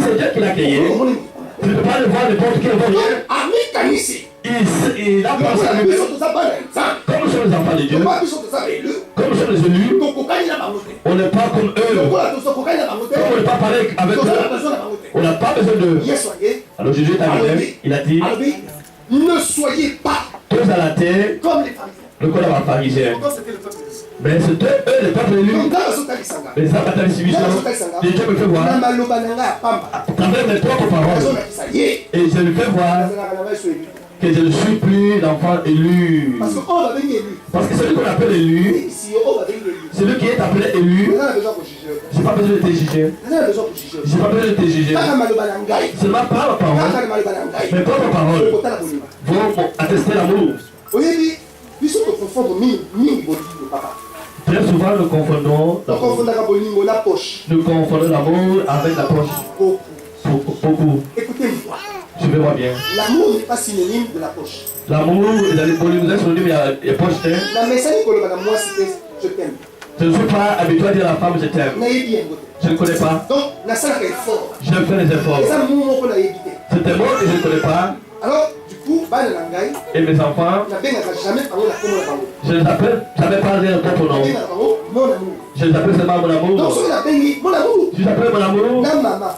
c'est Dieu qui l'a créé, tu ne peux pas le voir n'importe qui le il a pensé à lui. Comme nous sommes les enfants de Dieu, comme nous sommes les élus, on n'est pas comme eux. Comme on n'est pas pareil avec eux, on n'a pas besoin d'eux. Alors Jésus est arrivé, il a dit, ne soyez pas tous à la terre comme les pharisiens. Le corps va pharisien. Mais c'était eux les peuples élus. Les abattus civilisés. Dieu me fait voir. Avec mes propres paroles. Et je lui fais voir que je ne suis plus l'enfant élu. Parce que celui qu'on appelle élu, celui qui est appelé élu, je n'ai pas besoin de te juger. Je n'ai pas besoin de te juger. Seulement par la parole, mes propres paroles vont attester l'amour. Très souvent nous confondons l'amour avec la poche. Beaucoup. Écoutez-moi. Je vais voir bien. L'amour n'est pas synonyme de la poche. L'amour est synonyme de la poche. La message que moi c'était je t'aime. Je ne suis pas habitué à dire à la femme je t'aime. Je ne connais pas. Donc la salle est fort. Je fais les efforts. C'est un mot que je ne connais pas. Alors et mes enfants, je les appelle, j'avais pas leur propre nom. Je les appelle seulement mon amour. Je les appelle mon amour.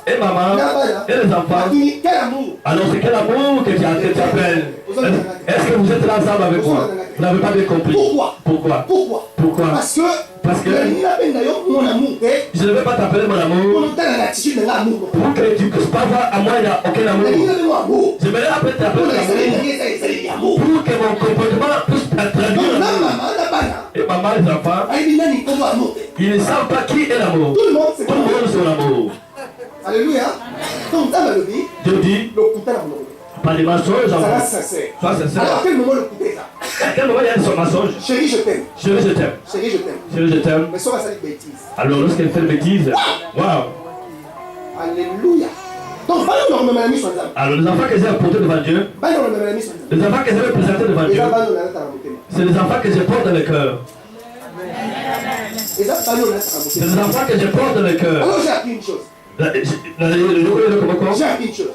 Et maman. Et les enfants. Alors c'est quel amour que tu appelles? Est-ce que vous êtes là ensemble avec moi? Vous n'avez pas bien compris. Pourquoi? Parce que je ne vais pas t'appeler mon amour pour que tu ne puisses pas voir à moi il n'y a aucun amour. Je vais appeler t'appeler mon amour pour que mon comportement puisse traduire l'amour. Et maman et les enfants, ils ne savent pas qui est l'amour. Tout le monde c'est l'amour. Alléluia. Donc Dieu dit pas des mensonges, sois sincère. Alors à quel moment le couper ça? À quel moment il y a son mensonge? Chérie, je t'aime. Chérie, je t'aime. Chérie, je t'aime. Chérie, je t'aime. Mais ça va faire des bêtises. Alors lorsqu'elle fait des bêtises, waouh. Alléluia. Donc, alors les enfants que j'ai apportés devant Dieu, les enfants que j'ai présentés devant Dieu, c'est les enfants que je porte dans le cœur. C'est les enfants que je porte dans le cœur. Alors j'ai appris une chose. J'ai appris une chose.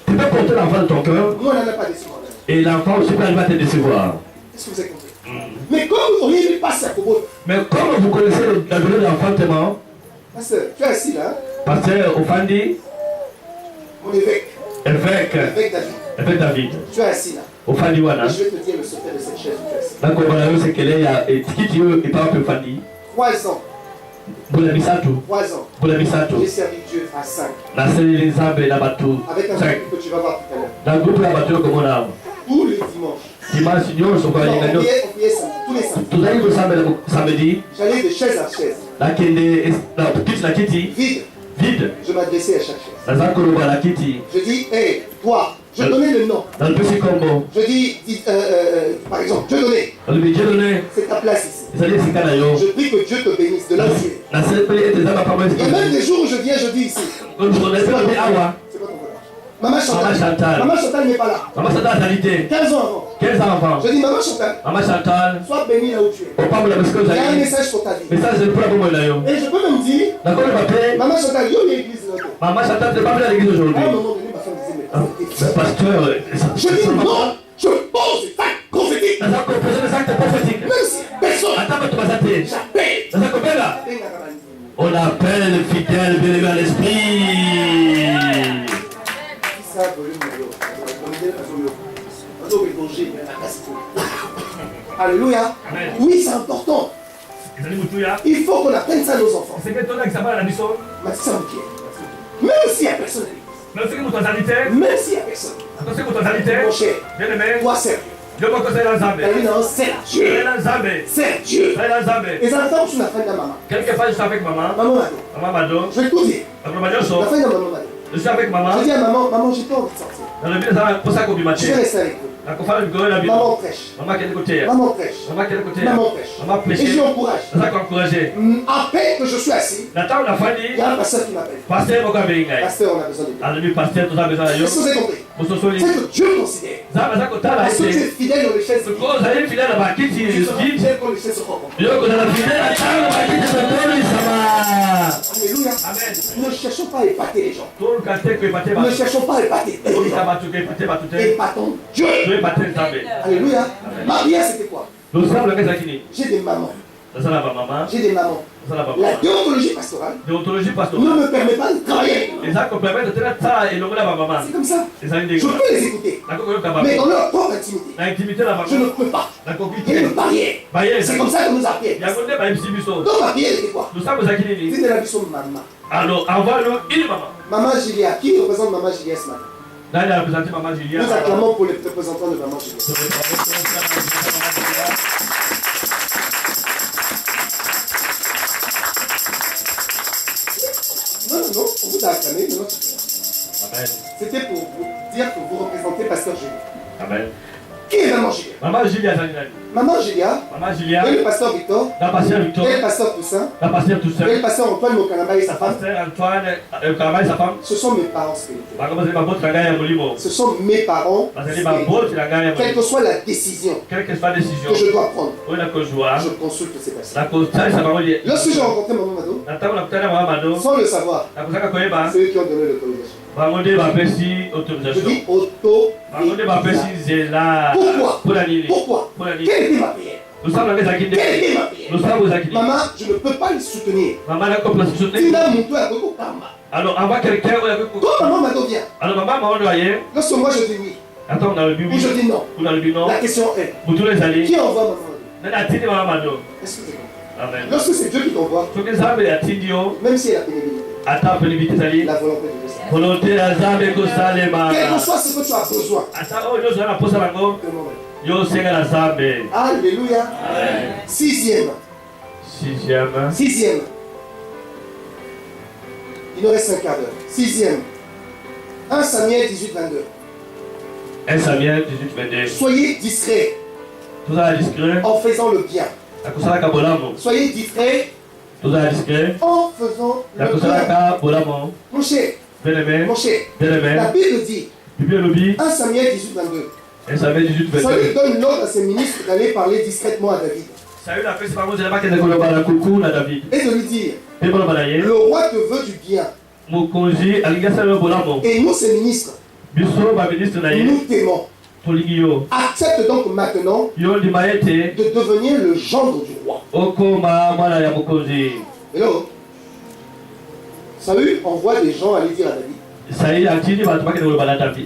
Tu peux porter l'enfant dans ton cœur et l'enfant aussi peut arriver à te décevoir. Est-ce que vous avez compris? Mais comme vous auriez passé à Kobo. Mais comme vous connaissez la journée de l'enfantement, Pasteur, tu es assis là. Pasteur Ofandi, mon évêque. Évêque David. Tu es assis là. Ofandi Wana. Je vais te dire le secret de cette chaise où tu es assis. La Kobalao c'est qu'elle est à Tikitio et pas un peu Ofandi. 3 ans. 3 ans. J'ai servi Dieu à 5. Avec un groupe que tu vas voir tout à l'heure. Tous les dimanches. On priait tous les samedis. J'allais de chaise à chaise. Vide. Je m'adressais à chaque chaise. Je dis, hé, toi, je donnais le nom. Je dis, par exemple, je donnais. C'est ta place ici. Je prie que Dieu te bénisse de l'entier. Il y a même des jours où je viens, je dis ici. C'est quoi ton problème? Maman Chantal n'est pas là. Maman Chantal a qualité. 15 ans avant. Je dis Maman Chantal, sois bénie là où tu es. Il y a un message pour ta vie. Et je peux même dire, Maman Chantal, il y a une église là. Maman Chantal n'est pas venue à l'église aujourd'hui. À un moment donné, ma femme disait, mais pasteur, je dis non, je pose des actes prophétiques. Même si personne, j'appelle. On appelle le fidèle bien-aimé à l'esprit. Alléluia. Oui, c'est important. Il faut qu'on apprenne ça à nos enfants. Même s'il n'y a personne à l'église. Même s'il n'y a personne. Mon cher, toi sérieux. C'est Dieu. Les enfants sont la fin de la maman. Maman, je vais tout dire. La fin de la maman. Je suis avec maman. Je dis à maman, j'ai pas envie de sortir. Je vais rester avec vous. Maman prêche. Maman prêche. Maman prêche. Et je l'encourage. À peine que je suis assis, il y a un pasteur qui m'appelle. Pasteur, on a besoin de lui. Est-ce que vous avez compris? C'est que Dieu considère. Parce que tu es fidèle dans les chaises. J'aime quand les chaises se rencontrent. Alléluia. Amen. Ne cherchons pas à épater les gens. Ne cherchons pas à épater les gens. Épatons Dieu. Alléluia. Ma prière, c'était quoi? J'ai des mamans. J'ai des mamans. La déontologie pastorale ne me permet pas de travailler. C'est comme ça. Je peux les écouter. Mais dans leur propre intimité, je ne peux pas. Il y a une barrière. C'est comme ça que nous appelons. Donc ma prière était quoi? C'était la vision de maman. Alors, envoie-nous une maman. Maman Julia. Qui représente Maman Julia ce matin? Nous acclamons pour les représentants de Maman Julia. Non, on vous a acclamé, mais non, Amen. C'était pour vous dire que vous représentez Pasteur Julia. Amen. Qui est Maman Julia? Maman Julia, Maman Julia, et le pasteur Victor, et le pasteur Toussaint, et le pasteur Antoine Mokalamba et sa femme. Ce sont mes parents spirituels. Ce sont mes parents spirituels. Quelle que soit la décision que je dois prendre, je consulte ces personnes. Lorsque j'ai rencontré Maman Mado, sans le savoir, c'est eux qui ont donné l'autorisation. Je dis autorisation. Pourquoi? Quelle était ma prière? Maman, je ne peux pas le soutenir. Alors, envoie quelqu'un. Quand Maman Mado vient, lorsque moi je dis oui, ou je dis non, la question est, qui envoie Maman Mado? Est-ce que c'est comme ça? Lorsque c'est Dieu qui t'envoie, même si elle a pénibilité, la volonté de Dieu. Quel que soit ce que tu as besoin, alléluia. Sixième. Il nous reste un quart d'heure. Sixième. 1 Samuel 18, 22. 1 Samuel 18, 22. Soyez discrets en faisant le bien. Soyez discrets en faisant le bien. Mon cher, la Bible dit 1 Samuel 18, 22. Saül donne l'ordre à ses ministres d'aller parler discrètement à David. Et de lui dire, le roi te veut du bien. Et nous, ses ministres, nous t'aimons. Accepte donc maintenant de devenir le gendre du roi. Hello. Saül envoie des gens aller dire à David,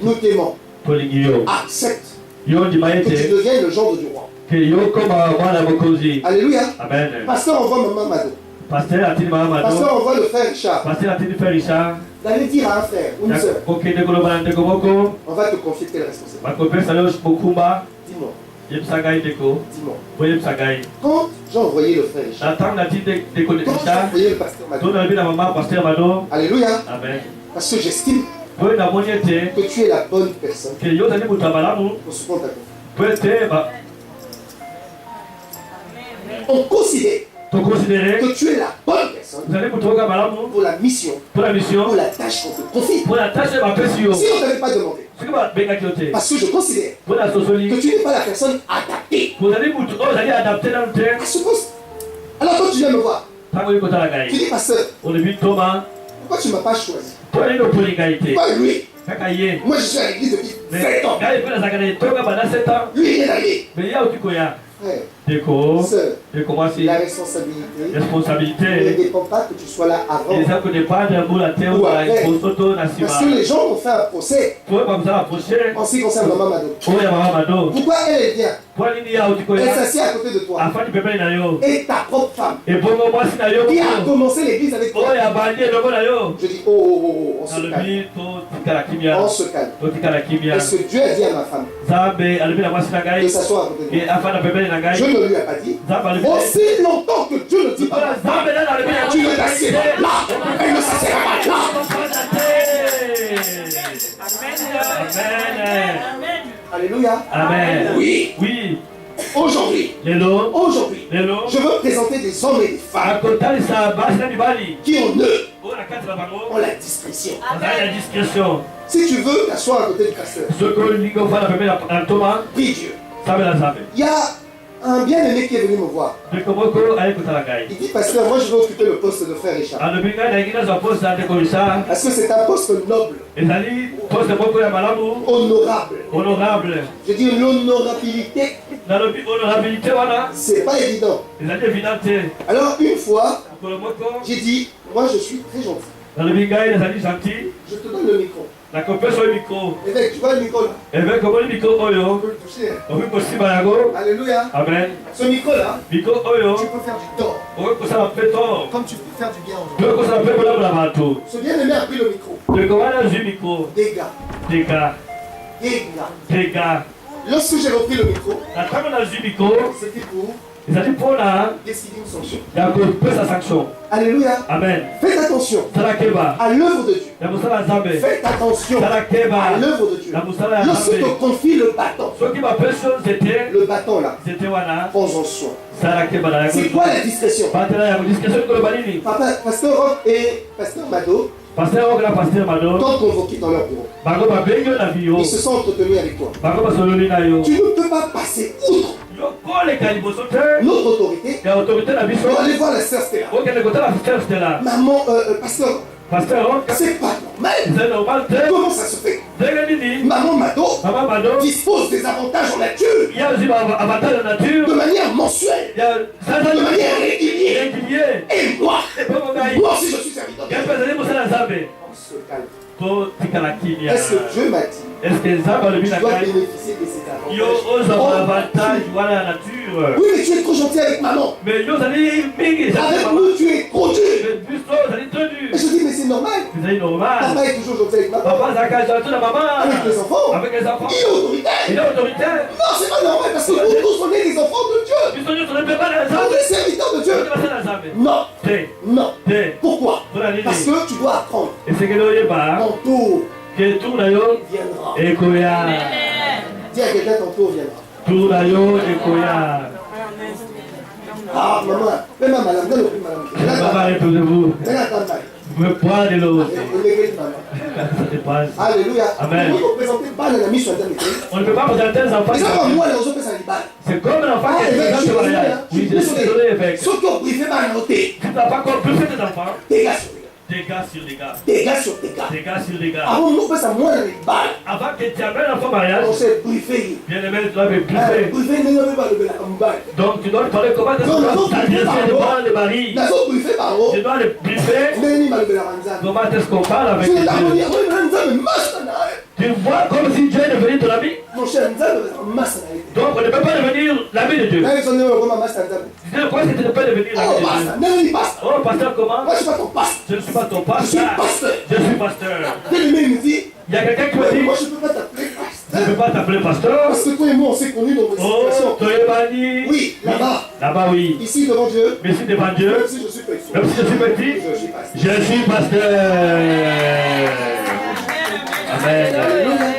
nous t'aimons. Accepte que tu deviennes le gendre du roi. Alléluia. Amen. Pasteur envoie Maman Mado. Pasteur envoie le frère Richard. D'aller dire à un frère ou une soeur, on va te confier telle responsabilité. Dis-moi. Quand j'ai envoyé le frère Richard, quand j'ai envoyé le pasteur Mado, alléluia. Amen. Parce que j'estime que tu es la bonne personne pour supporter ta confiance. On considère que tu es la bonne personne pour la mission, pour la tâche qu'on te confie. Si on ne t'avait pas demandé, parce que je considère que tu n'es pas la personne adaptée à ce poste. Alors quand tu viens me voir, tu dis, pasteur, pourquoi tu ne m'as pas choisi? Pas lui. Moi je suis à l'église depuis 7 ans. Lui il est allé. Frère, la responsabilité ne dépend pas que tu sois là avant ou après. Parce que les gens ont fait un procès en ce qui concerne Maman Mado. Pourquoi elle vient? Elle s'assied à côté de toi. Et ta propre femme qui a commencé l'église avec toi. Je dis on se calme. On se calme. Est-ce que Dieu a dit à ma femme de s'asseoir à côté de moi? Je ne lui ai pas dit. Aussi longtemps que Dieu ne dit pas, tu ne t'assieds pas là. Elle ne s'assiera pas là. Alléluia. Alléluia. Amen. Oui. Oui. Aujourd'hui, je veux présenter des hommes et des femmes qui en eux ont la discrétion. Si tu veux t'asseoir à côté du pasteur, prie Dieu. Il y a un bien-aimé qui est venu me voir. Il dit, pasteur, moi je veux occuper le poste de frère Richard. Parce que c'est un poste noble. Honorable. Je dis l'honorabilité. C'est pas évident. Alors une fois, j'ai dit, moi je suis très gentil. Je te donne le micro. Évêque, tu vois le micro là? On peut le toucher. Alléluia. Amen. Ce micro-là, tu peux faire du tort. Comme tu peux faire du bien aujourd'hui. Ce bien-aimé a pris le micro. Dégâts. Lorsque j'ai repris le micro, c'était pour décider une sanction. Alléluia. Amen. Faites attention à l'œuvre de Dieu. Faites attention à l'œuvre de Dieu. Lorsque te confie le bâton là, prends-en soin. C'est quoi la discrétion? Pasteur Roch et Pasteur Mado t'ont convoqué dans leur bureau. Ils se sont entretenus avec toi. Tu ne peux pas passer outre notre autorité. On va aller voir la sœur Stella. Maman, pasteur, c'est pas normal. Comment ça se fait? Maman Mado dispose des avantages en nature de manière mensuelle, de manière régulière. Et moi aussi je suis serviteur de Dieu. On se calme. Est-ce que Dieu m'a dit tu dois bénéficier de ces avantages? Oui, mais tu es trop gentil avec maman. Avec nous, tu es trop dur. Et je dis, mais c'est normal. Papa est toujours gentil avec maman. Avec les enfants. Il est autoritaire. Non, c'est pas normal parce que vous tous, on est des enfants de Dieu. On est serviteurs de Dieu. Non. Pourquoi? Parce que tu dois apprendre. Ton tour viendra. Dis à quelqu'un, ton tour viendra. Ah, maman, même madame, répondez-vous. Vous pouvez de l'eau. Alléluia. Amen. On ne peut pas présenter les enfants. C'est comme l'enfant qui est dans le mariage. Oui, je suis désolé, évêque. Si tu n'as pas compris tes enfants, dégâts sur dégâts. Avant que tu amènes l'enfant au mariage, bien aimé, tu dois me briefer. Donc tu dois parler comment t'adresser devant le mari. Tu dois le briefer. Comment est-ce qu'on parle avec Dieu? Tu vois comme si Dieu est devenu ton ami? Donc on ne peut pas devenir l'ami de Dieu. Pourquoi est-ce que tu ne peux devenir l'ami de Dieu? Oh, pasteur, comment? Moi, je ne suis pas ton pasteur. Je ne suis pas ton pasteur. Je suis pasteur. Il y a quelqu'un qui me dit, moi, je ne peux pas t'appeler pasteur. Je ne peux pas t'appeler pasteur. Parce que toi et moi, on s'est connus dans des situations. Oui, là-bas. Là-bas, oui. Ici, devant Dieu. Mais ici, devant Dieu. Même si je suis petit. Je suis pasteur. Amen.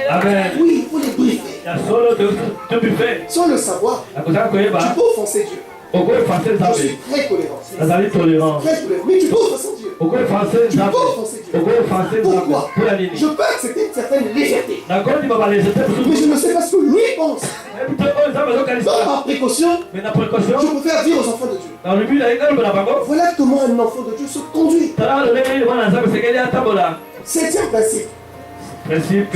Amen. Oui, il faut les briefer. Sans le savoir, tu peux offenser Dieu. Je suis très tolérant. Mais tu peux offenser Dieu. Pourquoi? Je peux accepter une certaine légèreté. Mais je ne sais pas ce que lui pense. Dans ma précaution, je peux faire dire aux enfants de Dieu. Voilà comment un enfant de Dieu se conduit. Septième principe.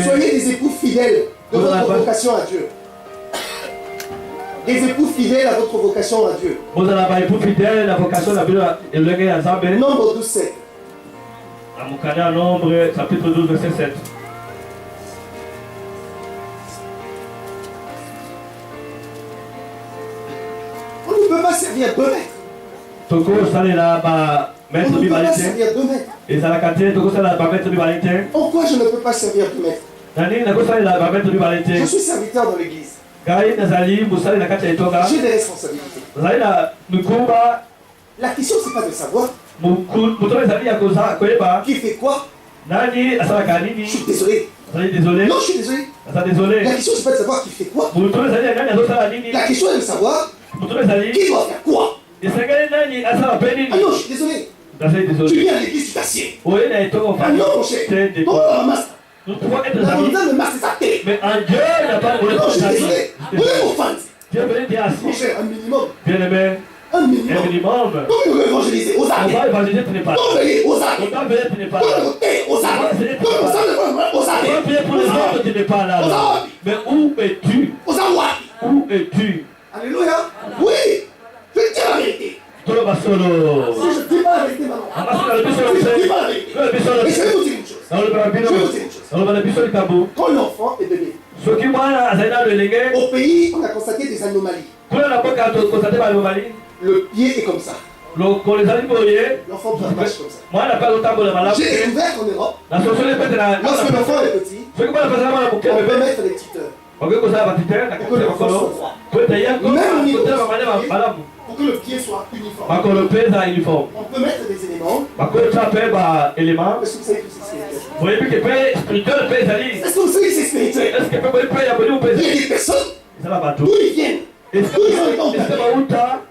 Soyez des époux fidèles de votre vocation à Dieu. Des époux fidèles à votre vocation à Dieu. Nombre 12, 7. Nombre, chapitre 12, verset 7. On ne peut pas servir deux maîtres. On ne peut pas servir deux maîtres. En quoi je ne peux pas servir deux maîtres? Je suis serviteur dans l'église. J'ai des responsabilités. La question, c'est pas de savoir qui fait quoi. Je suis désolé. Non, je suis désolé. Désolé. La question, c'est pas de savoir qui fait quoi. La question est de savoir qui doit faire quoi. Ah non, je suis désolé. Tu viens à l'église, tu t'assieds. Ah non, mon cher. Non, on ramasse. Nous pouvons être La amis. montagne de Mars, c'est sa tête. Mais en Dieu, il n'y a pas de Non, je suis désolé. Vous êtes mon fan. Dieu veut dire Mon assis. cher, un minimum. Bien aimé, Un un minimum. minimum. Comme nous évangéliser aux On armées. va évangéliser, tu n'es pas là. Comme veiller aux On armées. va veiller, tu n'es pas Comme là. voter aux armées. Comme on s'en aux On va armées. prier pour les autres, tu n'es pas là. là. Mais où es-tu? Aux armoires. Où es-tu? Alléluia. Oui. Je dis la vérité. Tolo basolo. Si je ne dis pas la vérité, maman. Amasi na biso Si je ne dis le pas la vérité. le biso le Et je vais vous dire une chose. na le babino Je vais vous dire une chose. na le biso le kambo. Quand l'enfant est bébé, Soki mwana azaina le lenge au pays, on a constaté des anomalies. kuna na boka to kosate ba mali Le pied est comme ça. lo kolezali boye L'enfant marche comme ça. mwana pa lotambola malamu J'ai découvert qu'en Europe, na sosole pete na lorsque l'enfant est petit, soki mwana pesa mwana on bukebe peut be mettre des petites heures oke kozala batiter na pour que l'enfant makolo soit droit. po ete ya Même au niveau kotela mamane malamu pour que le pied soit uniforme. makolo mpe eza uniforme On peut mettre des éléments. bakota mpe ba élément Est-ce que vous savez que c'est spirituel? boyebi ke mpe spirituel mpe ezali Est-ce que vous savez que c'est spirituel? eske mpe boyebi mpe ya boli mpe Il y a des personnes, ezala bato d'où ils viennent, eske bauta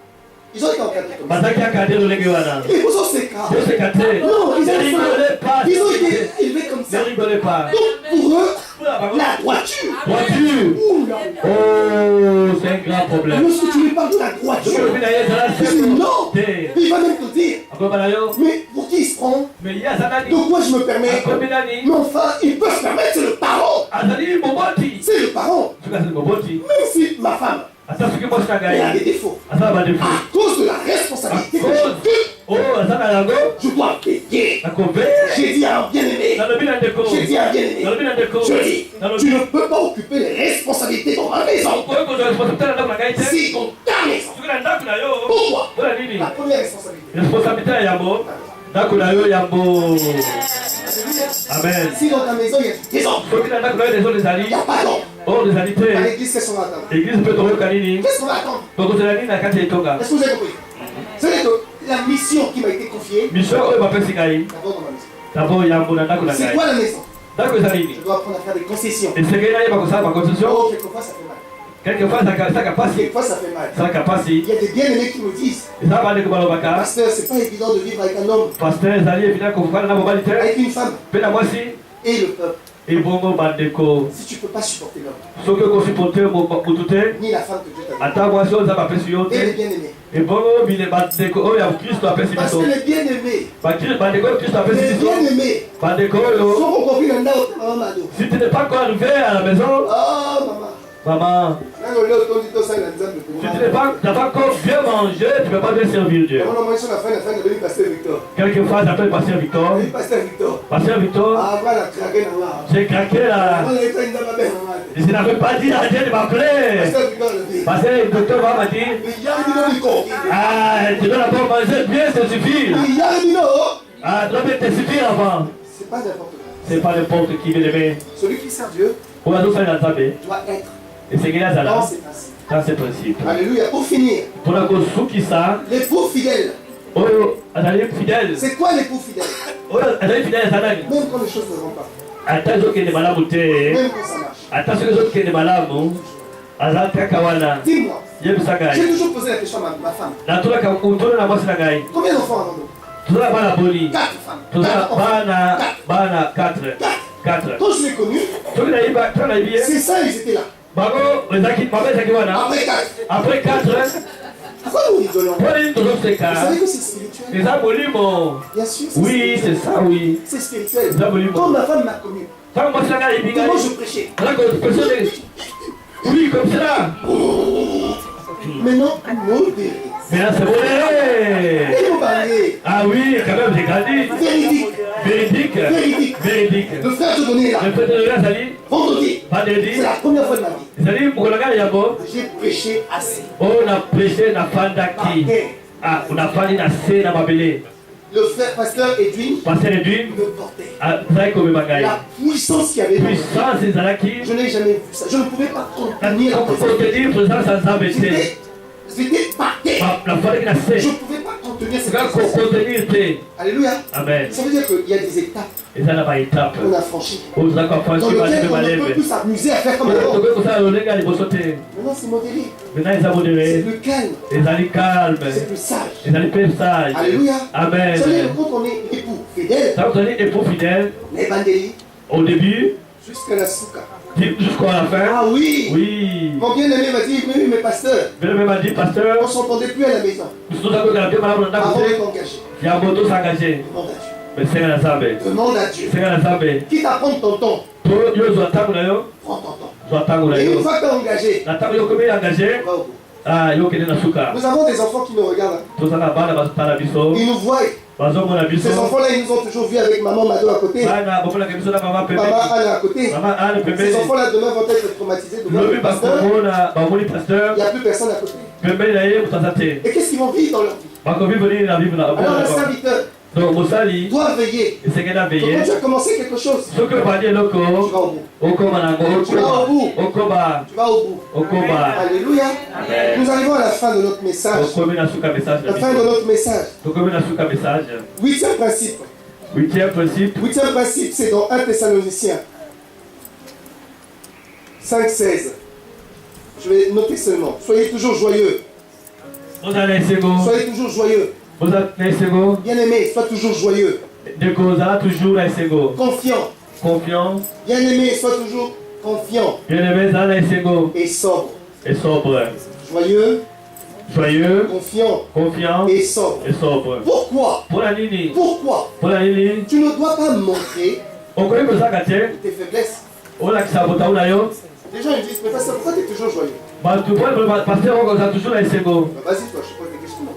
ils ont été encadrés comme ça. bazaki akade lolenge wana Et pour ça, c'est grave. toseka te Non, ils ne rigolez pas ils ont été élevés comme ne ça. rigolez pas Donc pour eux, la droiture. voiture Ouh là là. oh c'est un grand problème Lorsque tu lui parles de la droiture, soki na ye ezala tu dis non. te Il va même te dire, akoyeba na yo mais pour qui il se prend? mais ye aza nani De quoi je me permets? akomi nani Mais enfin, ils peuvent se permettre, c'est le parent. azali moboti C'est le parent. soki azali moboti Même si ma femme, ata soki mwasi na elle a ngai des défauts. aza na badefu À cause de la responsabilité que j'ai, oh aza na yango je dois payer. nakove J'ai dit à un bien-aimé, nalobi na ndeko j'ai dit à un bien-aimé, nalobi na ndeko je dis, tu ne peux pas occuper les responsabilités dans ma maison okoki kozwa responsabilité na ndako na ngai te si dans ta maison. soki na ndako na yo Pourquoi? mpona nini La première responsabilité. responsabilité ya yambo ndako na yo yambo amen Si dans ta maison il y a du désordre, soki na ndako na yo dezo ezali il n'y a pas d'ordre. or ezali À te l'église, qu'est-ce qu'on va attendre? église mpe tokoyoka nini Qu'est-ce qu'on va attendre? tokozela nini na kati ya etonga Est-ce que vous avez compris? C'est que la mission qui m'a été confiée, mission oyo bapesi ngai d'abord dans ma maison. dabo yambo na ndako na C'est ngai quoi la maison? ndako eza nini Je dois apprendre à faire des concessions. esengeli nayeba kosala baconcession Oh, quelquefois ça fait mal. quelquefois ezalaka pasi Quelquefois ça fait mal. ezalaka pasi Il y a des bien-aimés qui me disent, eza bandeko balobaka pasteur, c'est pas évident de vivre avec un homme, paster ezali evident kofukana na mobali te avec une femme mpe na mwasi et le peuple. ebongo bandeko Si tu peux pas supporter l'homme, soki okosupporte mutu te ni la femme que Dieu t'a ata mwasi oyo nzambe apesi yo donné, et les te bien-aimés. ebongo bile bandeko oyo ya kristo apesi Parce biso que les bien-aimés, bandeko oyo kristo apesi les biso bien-aimés, bandeko oyo sont compris dans le maman Mado. si tu n'es pas encore arrivé à la maison Oh, maman. maman Là, on l'a autant dit tout ça, il a dit si tu n'as pas encore bien mangé tu ne peux pas bien servir Dieu on a mangé sur la fin de devenu pasteur Victor. quelquefois j'appelle pasteur Victor Oui, pasteur Victor. pasteur Victor Ah, voilà, craqué dans là. j'ai craqué là On a été une dame à peine, maman. je n'avais pas dit à Dieu de m'appeler Pasteur Victor le dit. parce que le docteur m'a dit Il y a un dino du corps. ah tu dois d'abord manger bien ça suffit Il y a un dino. ah tu dois bien te suffire avant C'est pas n'importe quoi. c'est pas n'importe qui veut l'aimer Celui qui sert Dieu on va nous faire l'entendre doit être et c'est qu'il a ça dans là ses principes. dans ces principes Alléluia. Pour finir, pour la cause qui ça l'époux fidèle. oyo azali fidèle C'est quoi l'époux fidèle? oyo azali fidèle eza nani Même quand les choses ne vont pas. ata ezokende malamu te Même quand ça marche. ata soki ezokende malamu aza kaka wana Dis-moi. yebisa J'ai ngai toujours posé la question à ma femme. natolaka utolo na mwasi na ngai Combien d'enfants avons-nous? tozala bana boli 4 femmes. tozala 4 enfants. bana 4 4. Quand je l'ai connu, soki nayebi ye c'est ça, ils étaient là. bango mama ezaki wana Après 4. après 4 Pourquoi nous rigolons? mpo nini Vous tozoseka savez que c'est spirituel? eza molimo Bien sûr, c'est oui spirituel. c'est ça oui C'est spirituel. eza molimo Quand ma femme m'a connu, ntango mwasi na ngai ayebi ngai comment je prêchais? oui comme ça Maintenant, modéré. maintenant c'est bon Et vous parlez. ah oui quand même j'ai grandi Véridique. véridique Véridique. véridique Le frère te donnait là. le fait de le azali Vendredi. vendredi C'est la première fois de ma vie. ezali mokolo ngai yango J'ai prêché assez. oyo na prêche nafandaki ah unafandi na se na mabele Le frère pasteur Edwin paster edwin me portait. azalaki komema ngai La puissance qu'il y avait dans moi. puissance ezalaki Je n'ai jamais vu ça. Je ne pouvais pas contenir la présence. kotenir présence ya nzambe te J'étais par terre. nafandaki na Je se ne pouvais pas contenir contenir cette tristesse. Alléluia. Amen. Ça veut dire qu'il y a des étapes qu'on a franchies. Dans lesquelles on ne peut plus s'amuser à faire comme avant. Maintenant c'est modéré. C'est plus calme. C'est plus sage. Alléluia. Amen. Vous savez, quand on est époux fidèle, les bandélis, au début, jusqu'à la souka. Jusqu'à la fin. Ah oui. Oui. Mon bien-aimé m'a dit, oui, mais pasteur. Bien-aimé m'a dit, pasteur. On ne s'entendait plus à la maison. Avant d'être engagé. Il y a un moto s'engager. Demande à Dieu. Quitte à prendre ton temps. Prends ton temps. Et une fois que tu es engagé, va au bout. Nous avons des enfants qui nous regardent. Ils nous voient. Ces enfants-là, ils nous ont toujours vus avec maman Mado à côté. Maman Anne à côté. Ces enfants-là, demain, vont être traumatisés de voir le pasteur. Il n'y a plus personne à côté. Et qu'est-ce qu'ils vont vivre dans leur vie? Alors, le serviteur doit veiller. Donc, quand tu as commencé quelque chose, tu vas au bout. Tu vas au bout. Alléluia. Nous arrivons à la fin de notre message. La fin de notre message. Huitième principe, c'est dans 1 Thessaloniciens 5,16. Je vais noter seulement. Soyez toujours joyeux. Soyez toujours joyeux. Bien-aimé, sois toujours joyeux. Confiant. Bien-aimé, sois toujours confiant. Et sobre. Joyeux. Confiant. Et sobre. Pourquoi? Tu ne dois pas montrer tes faiblesses. Les gens ils disent, mais pasteur, pourquoi tu es toujours joyeux? Vas-y, toi, je pose des questions.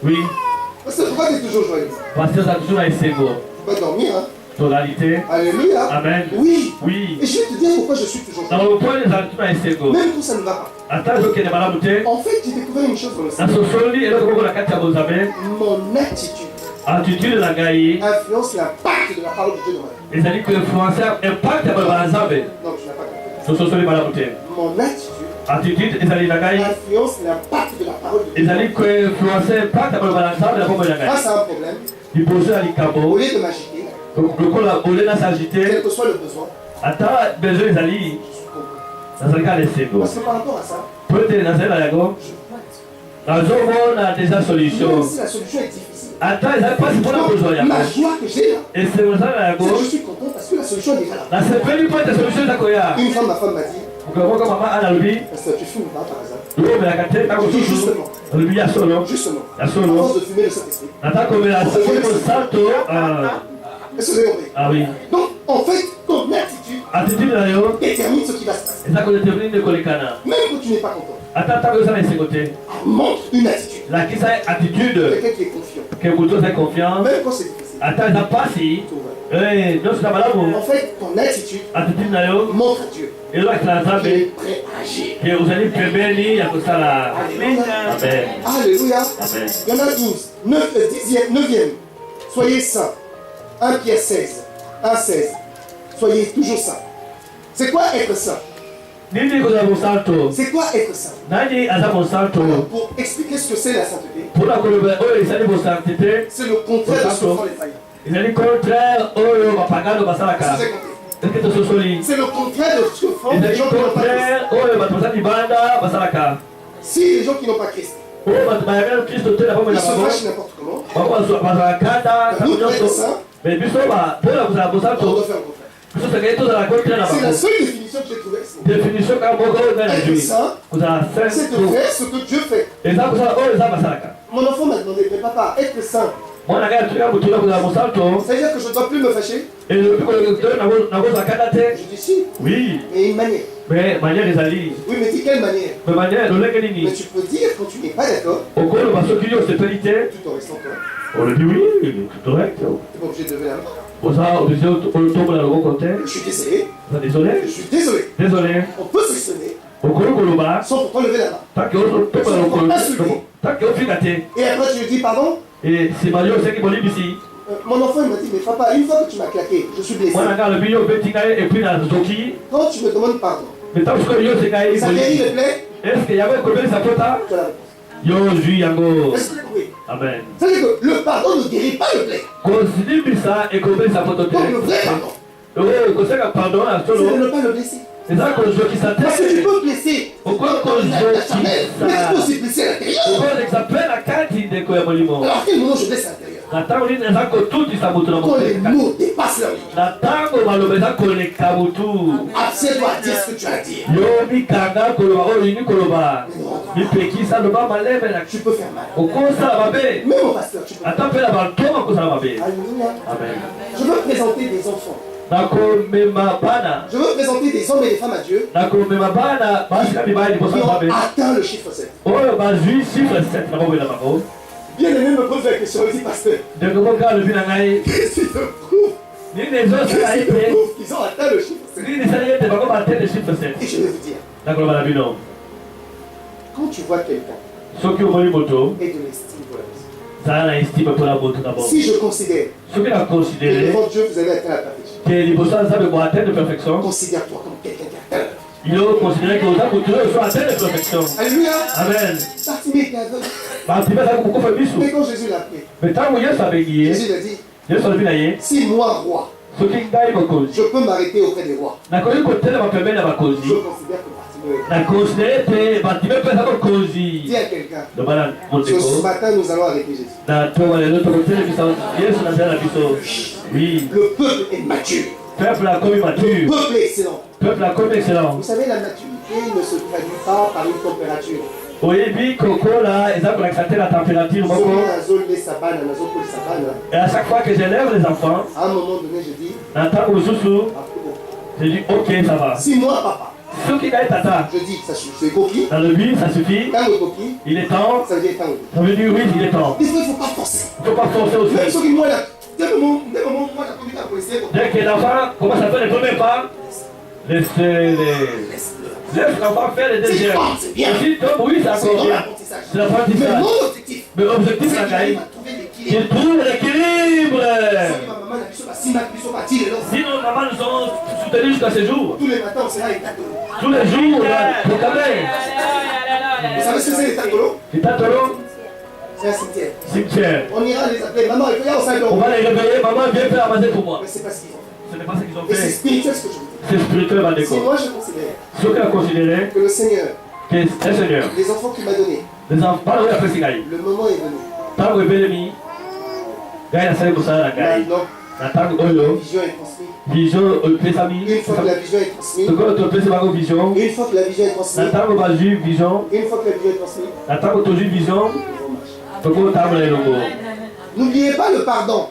Oui. Pasteur, pourquoi tu es toujours joyeux? Tu vas dormir, hein? Alléluia. Amen. Oui. Et je vais te dire pourquoi je suis toujours joyeux. Même quand ça ne va pas. En fait, j'ai découvert une chose dans le Seigneur. Mon attitude influence l'impact de la parole de Dieu dans ma vie. Non, je n'ai pas compris. Mon attitude influence l'impact de la parole de Dieu. Face à un problème, au lieu de m'agiter, quel que soit le besoin, parce que par rapport à ça, je peux être. Même si la solution est difficile. Ma joie que j'ai là, c'est que je suis content parce que la solution est déjà là. Une fois ma femme m'a dit, parce que tu fumes pas par hasard. Je dis justement, à force de fumer le Saint-Esprit. Est-ce que vous avez compris? Ah oui. Donc, en fait, ton attitude détermine ce qui va se passer. Même quand tu n'es pas content, montre une attitude. Quelqu'un qui est confiant. Même quand c'est difficile. En fait, ton attitude montre à Dieu qu'il est prêt à agir. Alléluia. Il y en a 12. 9e. Soyez saints. 1 Pierre 16. 1,16. Soyez toujours saints. C'est quoi être saint? C'est quoi être saint? Alors, pour expliquer ce que c'est la sainteté, c'est le contraire de ce que font les païens. C'est le contraire de ce que font les gens qui n'ont pas Christ. Si les gens qui n'ont pas Christ, ils se fâchent n'importe comment, nous être saints, on doit faire le contraire. C'est la seule définition que j'ai trouvée. Être saint, c'est de faire ce que Dieu fait. Mon enfant m'a demandé, mais papa, être saint, c'est-à-dire que je ne dois plus me fâcher? Je dis si. Oui. Mais une manière. Oui, mais dis quelle manière? Mais tu peux dire quand tu n'es pas d'accord, tout en restant correct. On lui dit oui, tout correct. Tu n'es pas obligé de lever la main. Je suis désolé. Je suis désolé. On peut s'exprimer sans pourtant lever la main. Sans pourtant insulter. Et après tu lui dis pardon. Mon enfant il m'a dit, mais papa, une fois que tu m'as claqué, je suis blessé. Quand tu me demandes pardon, ça guérit les plaies? Tu as la réponse. Est-ce que vous comprenez? Amen. C'est-à-dire que le pardon ne guérit pas le plaie. Comme le vrai pardon. C'est de ne pas le blesser. Parce que tu peux blesser. Mais tu peux aussi blesser à l'intérieur. Alors à quel moment je blesse à l'intérieur? Quand les mots dépassent leur limite. Abstiens-toi à dire ce que tu as à dire. Tu peux faire mal. Même au pasteur, tu peux faire mal. Alléluia. Je veux présenter des enfants. Je veux présenter des hommes et des femmes à Dieu qui ont atteint le chiffre 7. Bien aimé me pose la question, il dit pasteur. Qu'est-ce qui te prouve qu'ils ont atteint le chiffre 7? Et je vais vous dire, quand tu vois quelqu'un et de l'estime pour la personne, si je considère que devant Dieu vous avez atteint la perfection, considère-toi comme quelqu'un qui a atteint la perfection. Alléluia. Amen. Bartimée était aveugle. Mais quand Jésus l'a appelé, Jésus l'a dit, si moi, roi, je peux m'arrêter auprès des rois, je considère que dis à quelqu'un, ce matin nous allons avec Jésus. Le peuple est mature. Le peuple est excellent. Vous savez, la maturité ne se traduit pas par une température. Et à chaque fois que j'élève les enfants, à un moment donné, je dis, je dis ok, ça va. Si moi, papa, je dis, ça suffit. Dans le but, ça suffit. Il est temps. Ça veut dire temps. Ça veut dire oui, il est temps. Il ne faut pas forcer. Il ne faut pas forcer aussi. Même ceux qui moi, dès que l'enfant commence à faire les premiers pas, laisse l'enfant faire les deuxièmes. C'est bien. Oui, c'est encore bien. C'est l'apprentissage. Mais mon objectif, mais l'objectif, c'est qu'il trouve l'équilibre. Sinon, maman, nous sommes soutenus jusqu'à ce jour. Tous les matins, on sera les tatolos. Tous les jours, pour camper. Vous savez ce que c'est les tatolos? Les tatolos, c'est un cimetière. Cimetière. On ira les appeler. Maman, il faut y aller au salon. On va les réveiller. Maman, viens faire avancer pour moi. Mais c'est pas ce qu'ils ont fait. Ce n'est pas ce qu'ils ont Et c'est fait. spirituel ce que je vous dis. C'est spirituel, Si moi je considère ce qu'il a considéré que le Seigneur, que le Seigneur, les enfants qu'il m'a donnés, les enfants, pas le après Sigaï. le moment est venu. Tant que Bélémi, Gaïa Saï Moussa, la Gaï. Maintenant, La table Oyo, la vision est transmise. vision, Pesami. Une fois que la vision est transmise, Ce que tu peux voir vision. une fois que la vision est transmise, La table Baji, vision. une fois que la vision est transmise, La table Toji, vision. nous pouvons marcher. Togo table les logos. N'oubliez pas le pardon.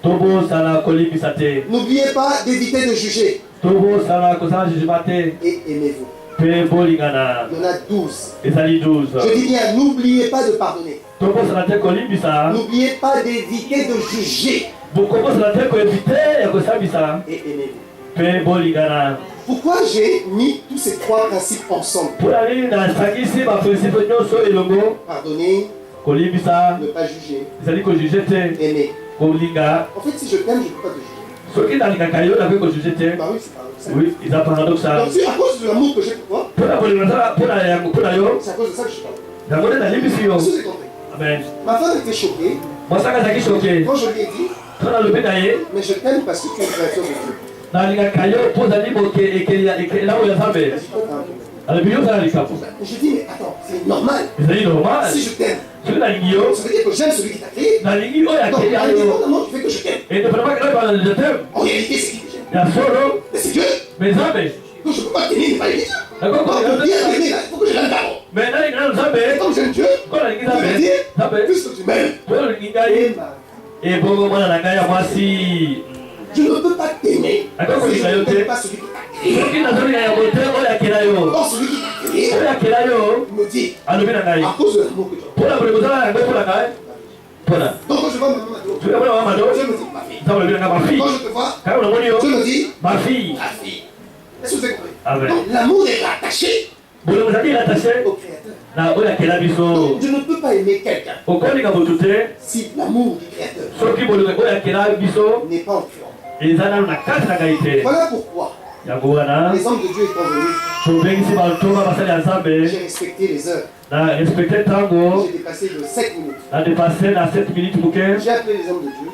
Tobo Sala Koli Bisate. N'oubliez pas d'éviter de juger. Tobo Sala Kosa Jijimate. Et aimez-vous. Pebo Ligana. Il y en a 12. Et Sali 12. Je dis bien, n'oubliez pas de pardonner. Tobo Sala Koli Bisa. N'oubliez pas d'éviter de juger. Beaucoup Sala Koli Éviter et Kosa Bisa. Et aimez-vous. Pebo Ligana. Pourquoi j'ai mis tous ces trois principes ensemble? Pour aller dans la ici, ma principe et logo. Pardonner, Koli Bisa. ne pas juger, Sali Koji Jete. aimer. Kolinga. En fait, si je t'aime, je ne peux pas te juger. Ce qui est dans les cacaillots, la vie que je jetais. Bah oui, c'est paradoxal. Oui, ils ont paradoxal. Donc, si à cause de l'amour que j'ai pour toi, Pour la c'est à cause de ça que je suis pas. la monnaie dans l'émission. Est-ce que j'ai compris? Amen. Ma femme était choquée Moi, ça, c'est choqué. quand je lui ai dit, Quand on a le pédaillé, mais je t'aime parce que tu es une créature de Dieu. dans les cacaillots, pour aller moquer et qu'il y a là où il y a ça, mais. Elle dit, toi, t'as un problème. Dans le milieu, ça a les capos. Et je dis, mais attends, c'est normal. C'est normal. Si je t'aime, Ce qui est dans les guillots, ça veut dire que j'aime celui qui t'a créé. dans les guillots, il y a Donc, qui a indépendamment du fait que je t'aime. et ne peut pas que là, dans le thème, En réalité, c'est qui que j'aime. il y a solo, Mais c'est Dieu. mais ça, mais. Donc, je ne peux pas t'aimer, mais pas aimer Dieu. D'accord, Donc, pour bien t'aimer, là, il faut que je l'aime d'abord. mais là, il y a ça, Et mais. comme j'aime Dieu, Quand la guille, ça veut dire, ça, mais. puisque tu m'aimes, Pour le guille, et bon, moi, la gagne, moi, si. je ne peux pas t'aimer. D'accord, Si je il ne y a t'aime pas celui qui t'a créé. Ce qui n'a donné à côté, on a qu'il a eu. Or, celui qui t'a créé On a qu'il a eu. me dit, À le bien, la gagne. à cause de l'amour que tu as. Pour la préposée, la gagne, pour la gagne. Voilà. Donc, quand je vois ma maman, Tu veux voir ma je dose? me dis, ma fille. Ça va bien, ma fille. Quand je te vois, Quand on a mon je me dis, ma fille. ma fille. Est-ce que vous avez compris? Amen. Donc, l'amour est rattaché Bon, vous avez attaché. au Créateur. Na oya kela biso. Donc, je ne peux pas aimer quelqu'un Okoni ka botute. si l'amour du Créateur Soki bolu oya kela biso. n'est pas en cœur. Ezana na kati na gaite. Voilà pourquoi Les hommes de Dieu étant venus, j'ai respecté les heures. J'ai dépassé de 7 minutes. J'ai appelé les hommes de Dieu.